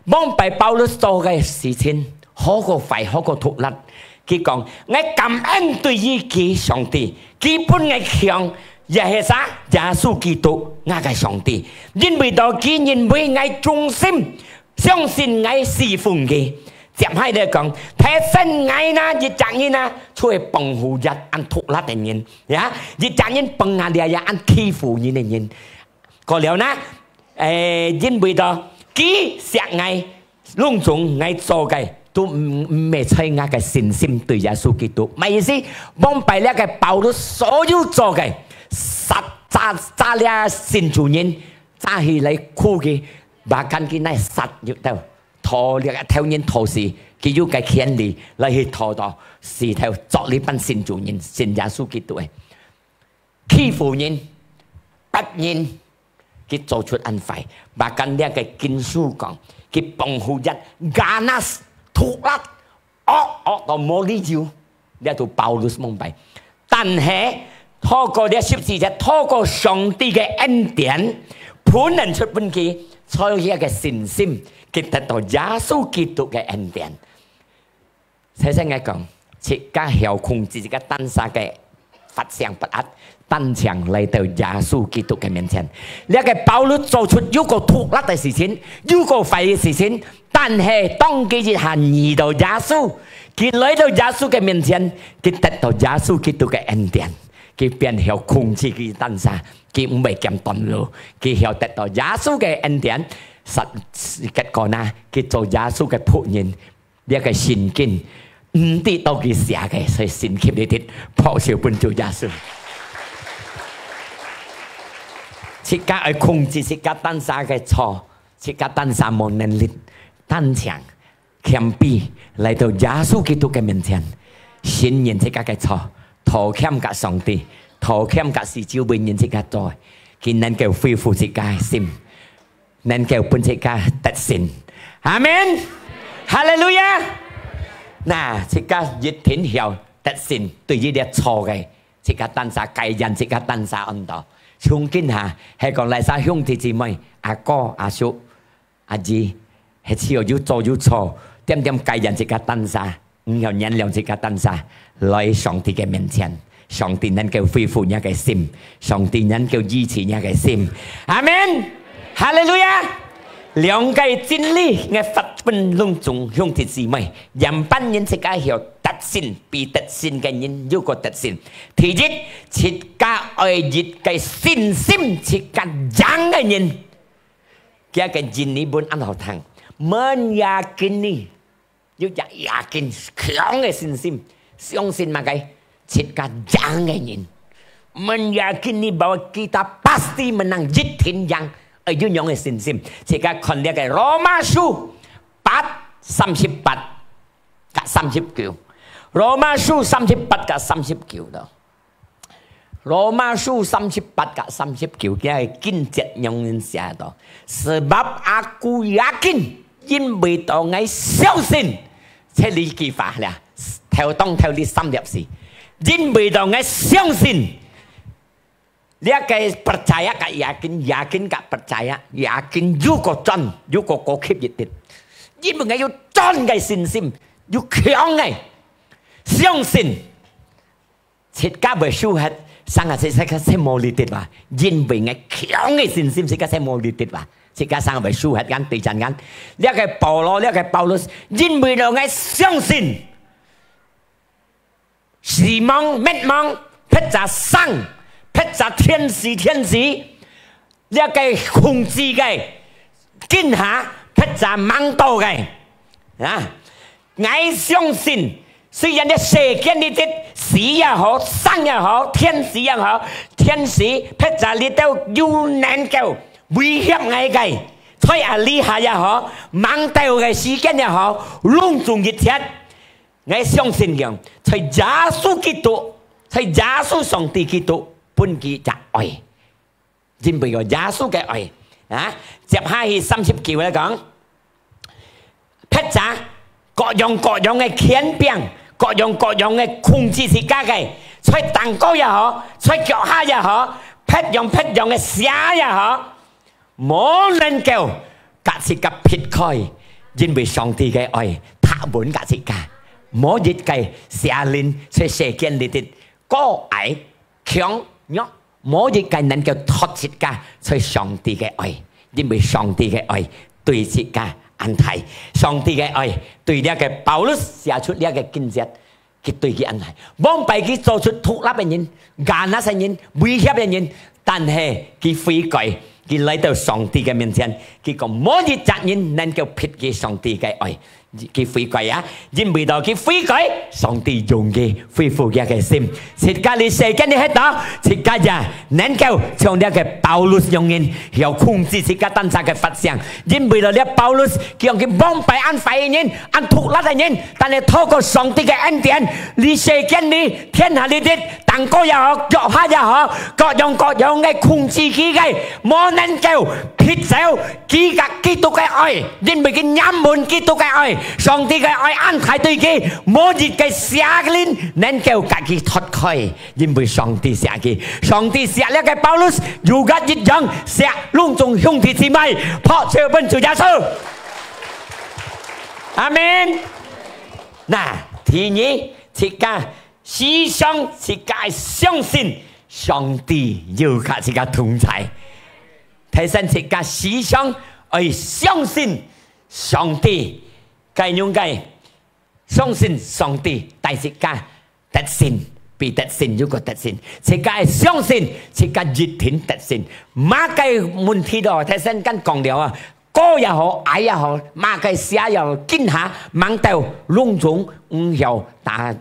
幫俾保羅做嘅事情，好過快，好過突然。佢講，我感恩對於佢上帝，基本嘅向也係啥？耶穌基督我嘅上帝，因為到佢認為我忠心。相信我侍奉佢，接喺度講，睇身我那一隻人啊，出去幫護人按突拉嘅人，呀，一隻人幫下你啊，按欺負你嘅人，過了呢，因為到佢錫我，隆重我做嘅都唔係吹我嘅信心對耶穌基督，咩意思？幫俾呢個保羅所有做嘅，炸了信主人，炸起來哭嘅。bahkan kita sát được đâu thọ được theo nhân thọ gì cái yêu cái khen gì lại去thọ đó是theo作呢班信主人信耶穌基督嘅欺負人不人佢做出安排bahkan呢個經書講佢幫護人 ganas 突然惡到冇理由呢度保羅明白但係透過呢十字架透過上帝嘅恩典判人出本佢所以嘅信心，佢得到耶穌基督嘅恩典。細聲嘅講，自家要控制自己單殺嘅發生不壓，單強嚟到耶穌基督嘅面前。呢個保羅做出一個突然嘅事情，一個壞嘅事情，但係當佢一下遇到耶穌，佢嚟到耶穌嘅面前，佢得到耶穌基督嘅恩典。佢變要控制佢單殺，佢唔係咁頓路，佢要得到耶穌嘅恩典，實結果呢，佢做耶穌嘅僕人，呢個聖經唔知道佢寫嘅，所以聖經呢啲破少半做耶穌。自家去控制自家單殺嘅錯，自家單殺冇能力，單強謙卑嚟到耶穌基督嘅面前，承認自家嘅錯。妥協กับ上帝，妥協กับ事照永遠自家做，佢能夠恢復自家心，能夠本自家得勝，阿門，哈利路亞。嗱，自家熱天後得勝，對於啲錯嘅，自家單殺介人，自家單殺安度。從今下係講嚟晒兄弟姊妹，阿哥阿叔阿姊，係只要做要錯，點點介人自家單殺。要原諒自己單殺，來上帝嘅面前，上帝能夠恢復你嘅心，上帝能夠支持你嘅心。阿門，哈利路亞。兩個真理嘅發奮隆重兄弟姊妹，人班人自家要得勝，被得勝嘅人有個得勝。第一，自家愛熱嘅信心，自家講嘅人，佢嘅真理本安好聽，meyakini。要yakin強嘅信心，相信乜切家講嘅人，meyakini bahwa kita pasti menang 一天贏，要用嘅信心。切家看呢個羅馬書8、38-39 羅馬書38-39đó羅馬書38-39 kia係經節用人寫到 sebab aku yakin因為到我相信這呢句話啦theo呢3入時因為到我相信Dia kayak percaya kak yakin kak percaya yakin juga chân juga có khiếp nhiệt tình nhưng mà ngay yêu chân cái xin sim yêu khéo ngay相信thiết cả bởi su hết sang là sẽ mô li tít và nhưng vì ngay khéo ngay xin sim sẽ mô li tít và thiết cả sang bởi su hết gắn tùy chân gắn dia cái Paulo dia cái Paulus nhưng vì đó ngay相信希望滅亡hết ra sang hết ra thiên sĩ這個控制嘅驚嚇hết ra mang到嘅啊！我相信雖然啲世間呢啲死也好，生也好，天使也好，天使hết ra呢都有能夠威脅我嘅，在阿里下也好，mang到嘅時間也好，隆重一切，我相信嘅，在耶穌基督，在耶穌上帝基督。本記就愛，因為個耶穌嘅愛啊，接下去39嚟講，撇咗各樣嘅權柄，各樣嘅控制世界嘅，在蛋糕也好，在腳下也好，撇樣嘅寫也好，冇能夠隔世界撇開，因為上帝嘅愛，他本隔世界，冇一計寫令在世間裏邊高矮強。mỗi一個能夠托切家，所以上帝嘅愛，因為上帝嘅愛對切家安排，上帝嘅愛對呢個保羅寫出呢個經節，佢對佢安排，幫俾佢做出獨立嘅人、奸詐嘅人、威脅嘅人，但係佢悔改，佢嚟到上帝嘅面前，佢講冇一個人能夠撇棄上帝嘅愛。佢悔改啊！因為到佢悔改，上帝用佢恢復佢嘅心。設計你世間你喺度，設計就能夠將呢個保羅用人，又控制設計當下嘅發生。因為到呢保羅叫佢幫俾安排嘅人，安獨立嘅人，但係透過上帝嘅恩典，你世間你天下呢啲蛋糕也好，腳下也好，各樣嘅控制佢嘅，冇能夠撇走基督嘅愛，因為佢隱瞞基督嘅愛。上帝嘅愛安排對佢，冇一個寫靈能夠自己脫開，因為上帝寫佢，上帝寫呢個保羅如家一樣寫隆重兄弟姊妹，撲上奔主耶穌，阿們。嗱，第二，自家思想自家相信上帝要佢自家同在，提升自家思想去相信上帝。該用該相信上帝，但是家得勝必得勝，如果得勝，自家相信自家熱天得勝。馬該問題度睇先跟講了啊，高也好，矮也好，馬該寫也好，驚嚇猛到隆重唔要讓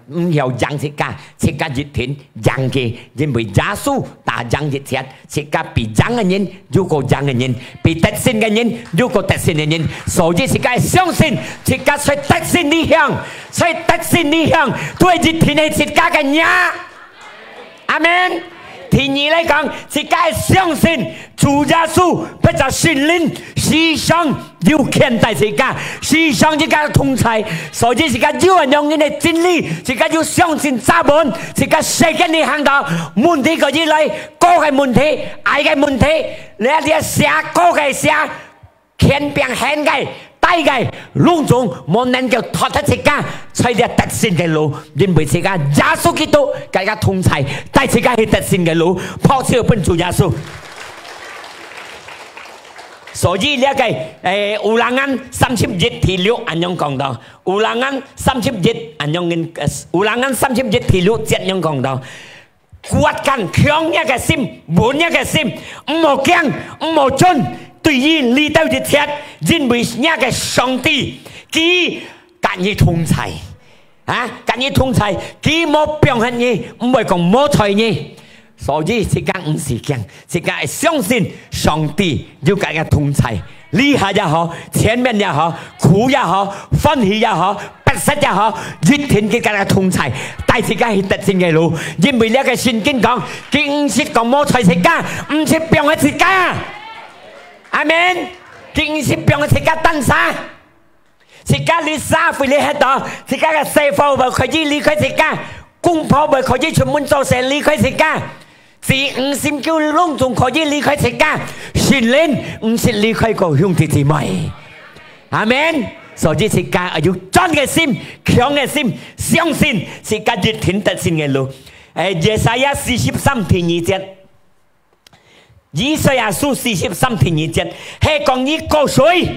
自家熱天讓嘅，因為耶穌打讓熱天，自家被讓嘅人，如果讓嘅人，被得勝嘅人，如果得勝嘅人，所以自家相信自家在得勝理想，在得勝理想對熱天係自家嘅人，阿們。第二嚟講，自家相信主耶穌不就聖靈時常要牽帶自家，時常自家同在，所以自家要人用人嘅真理，自家要相信雜本，自家世間你行到問題個以來，高嘅問題、矮嘅問題，你一寫高嘅寫，權柄顯嘅。大嘅隆重冇能夠托得自家，所以特勝嘅路，因為自家耶穌基督大家同在，帶自家去特勝嘅路，拋超奔主耶穌。所以呢個烏蘭安31第6按樣講到，烏蘭安31按樣烏蘭安31第6節樣講到，骨幹強一個心，穩一個心，唔好驚，唔好進。對於呢度嘅鐵，因為呢個上帝佢跟你同在，啊，跟你同在，佢冇表現你，唔係講冇才你，所以自家唔是驚，自家係相信上帝要跟佢同在，離下也好，前面也好，苦也好，歡喜也好，不實也好，熱天嘅嘅同齊，帶自己去特勝嘅路。因為呢個聖經講，佢唔是講冇才食家，唔是病嘅食家。阿們，佢唔是病嘅食家等啥？食家你沙會你喺度，食家嘅細胞咪可以離開食家，公婆咪可以出門做成離開食家。自五心叫隆重可以離開食家，善靈唔是離開個兄弟姊妹，阿們。所以食家要真嘅心、強嘅心，相信食家熱天得勝嘅路。耶賽亞43篇2節，以賽亞書43篇2節，係講你過水，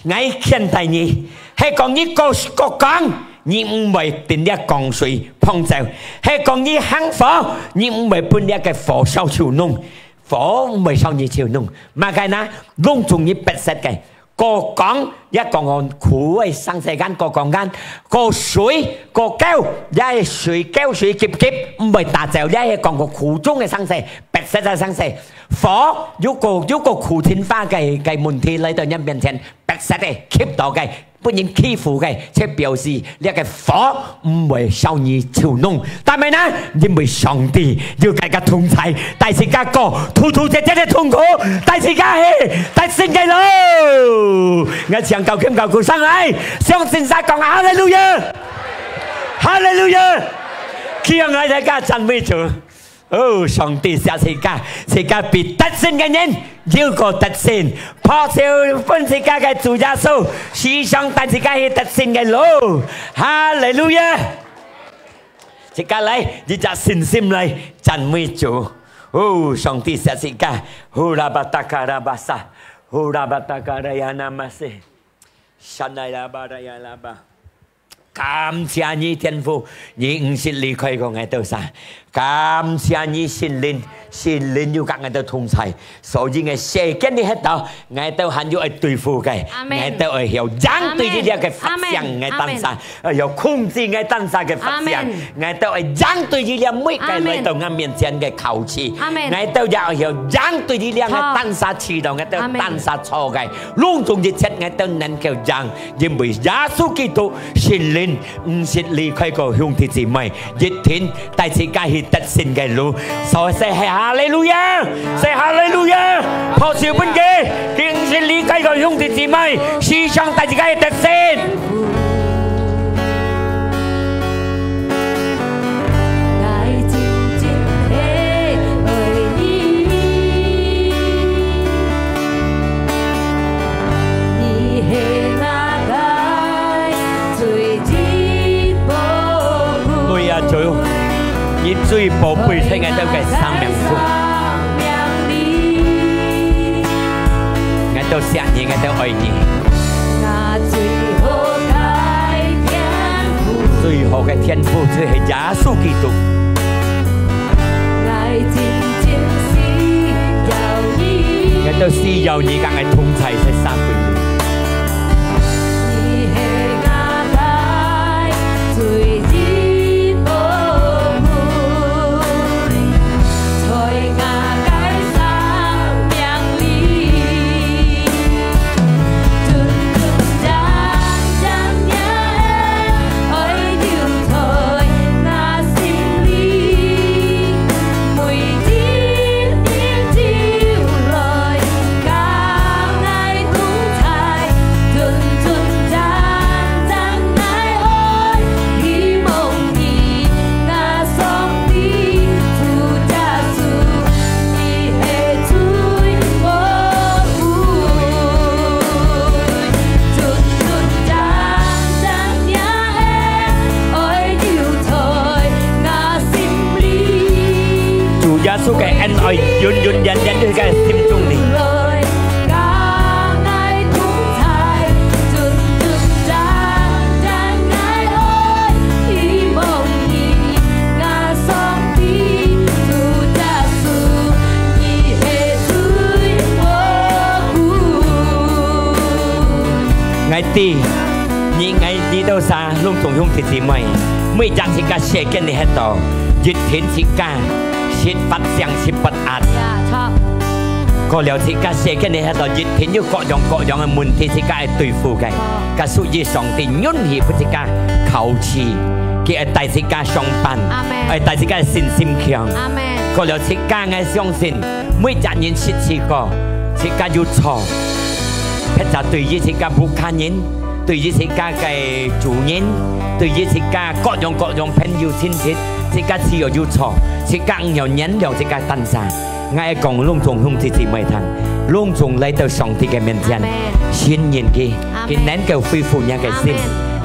我勸大你，係講你過江。你唔會變一江水碰走，係講你行火，你唔會變一個火燒潮濃，火唔會燒你潮濃。嘛嘅嗱，隆重你不實嘅，過江一個岸苦嘅生世間過江間，過水過溝也係水溝水急急，唔會打走，也係講個苦中嘅生世，不實嘅生世。火有個苦天花嘅門鐵嚟到人面前，不實嘅 keep 到嘅。不然欺負嘅，即表示呢個火唔會燒你潮濃。但係呢，因為上帝要大家同齊，大自家過突突隻隻嘅痛苦，大自家去大勝嘅路。我唱夠kiếm夠鼓上嚟，相信晒講哈利路亞，哈利路亞，叫我大家讚美主。哦，上帝是世界必得勝嘅人，要個得勝，破少分世界嘅主耶穌，時常帶自己去得勝嘅路，哈利路亞！世界嚟，你就信心嚟讚美主。哦，上帝是世界，呼啦巴達卡拉巴薩，呼啦巴達卡拉亞那瑪西，神來啦巴拉亞啦巴。感謝你天父，你唔是離開過我度啥？感謝你聖靈，聖靈要跟我哋同在，所以我寫緊你喺度，我哋還要去對付嘅，我哋係要將對呢啲嘅發生嘅當下，要控制嘅當下嘅發生，我哋係將對呢啲每個嚟到我面前嘅求詞，我哋要將對呢啲嘅當下知道，我哋當下錯嘅，隆重一切我哋能夠將，因為耶穌基督聖靈唔是離開過兄弟姊妹，一天帶自己去得勝嘅路，所以係哈利路亞，係哈利路亞，破少本嘅，竟是離開過兄弟姊妹，時常帶自己去得勝。你最寶貝聽嘅都係生命樹，我都錫你，我都愛你。最好嘅天父就係耶穌基督。我都需要你跟我同在在三輩。遠遠人人都喺心中裏。我哋，你都啥？攏同兄弟姊妹，每日時間寫緊你喺度，熱天時間。切不相切不壓，個個了自家寫嘅你喺度熱天要各樣嘅問題自家係對付嘅，嘅屬於上帝允許佢自家求賜，佢係帶自家上班，係帶自家信心強。個了自家嘅相信，每一人設置過，自家要錯，佢就對於自家不看人，對於自家嘅主人，對於自家各樣朋友親戚，自家只要錯，自家要忍讓自家擔心。我講隆重兄弟姊妹聽，隆重嚟到上帝嘅面前，宣言佢能夠恢復一個心，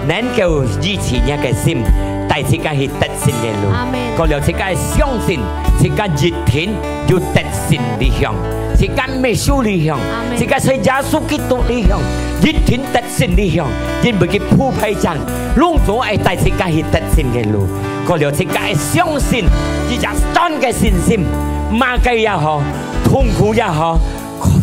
能夠支持一個心，帶自家去得勝嘅路。個了自家相信，自家熱天要得勝理想，自家未輸理想，自家係耶穌基督理想，熱天得勝理想，因為佢鋪排陣，隆重係帶自家去得勝嘅路。個了自家相信，自家真嘅信心。罵街也好，痛苦也好，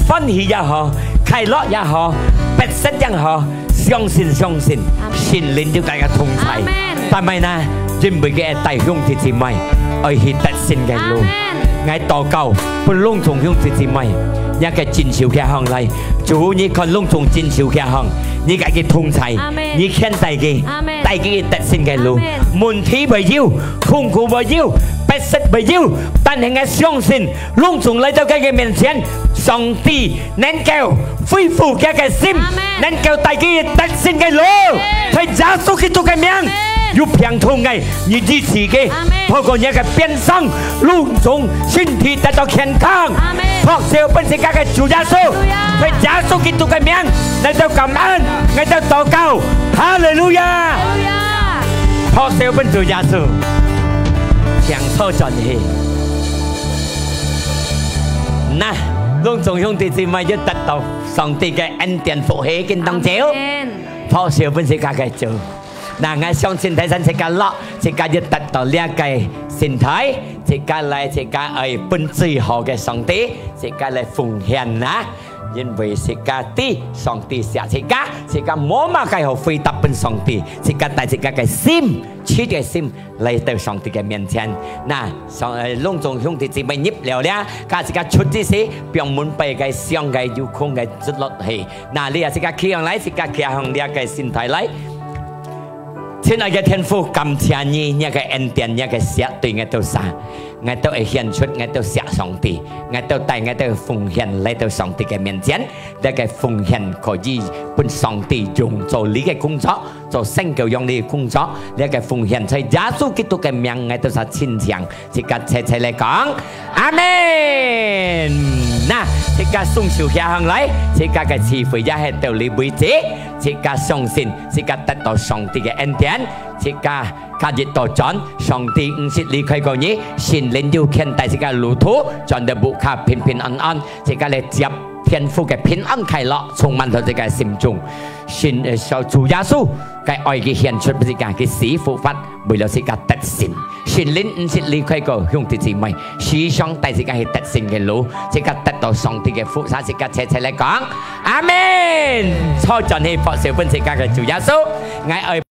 歡喜也好，快樂也好，不失也好，相信，神靈就大家同在。但係呢，因為嘅弟兄姊妹愛去得勝嘅路，愛禱告，不隆重兄弟姊妹，一個真潮嘅行嚟，主你看隆重真潮嘅行，你嘅同在，你看大嘅得勝嘅路，問題不要，痛苦不要。實不要，但係我相信，隆重嚟到佢嘅面前，上帝能夠恢復佢嘅心，能夠帶佢得勝嘅路，喺耶穌基督嘅名，要平通嘅，你支持嘅，透過你嘅變生，隆重身體得到健康，學習本世界嘅主耶穌，喺耶穌基督嘅名，嚟到感恩，嚟到禱告，哈利路亞，學習本主耶穌。享受盡氣，嗱，隆重兄弟姊妹要得到上帝嘅恩典福氣跟當照，破少本世界嘅做，嗱，我相信睇神世界落，世界要得到呢一個身體，世界嚟世界係本最好嘅上帝，世界嚟奉獻啊！因為世界啲上帝寫世界冇乜嘅好回答本上帝，世界帶世界嘅心，切嘅心嚟到上帝嘅面前。嗱，隆重兄弟姊妹入了啦，家世界出啲事，表門背嘅上嘅要空嘅出落去。嗱，你啊世界企上嚟，世界企向呢一個身體嚟。親愛嘅天父，感謝你呢個恩典，呢個寫對我到啥？我都係獻出，我都寫上帝，我都帶我都奉獻嚟到上帝嘅面前。呢個奉獻可以本上帝用做你嘅工作，做聖教用你嘅工作。呢個奉獻在耶穌基督嘅名，我都係親強。即刻齊嚟講，阿門。嗱，即刻送上下行嚟，即刻嘅智慧也係到你為止。即刻相信，即刻得到上帝嘅恩典，即刻加熱到轉，上帝唔是離開過你，神靈要牽帶即刻路途，轉到步卡平平安安，即刻嚟接天父嘅平安快樂，充滿到即刻心中。神受主耶穌嘅愛嘅獻出，即刻嘅死復活，為了即刻得勝。神靈唔是離開過兄弟姊妹，時常帶即刻係得勝嘅路，即刻得到上帝嘅福氣，即刻齊嚟講，阿門。初陣起博少本即刻嘅主耶穌，我愛。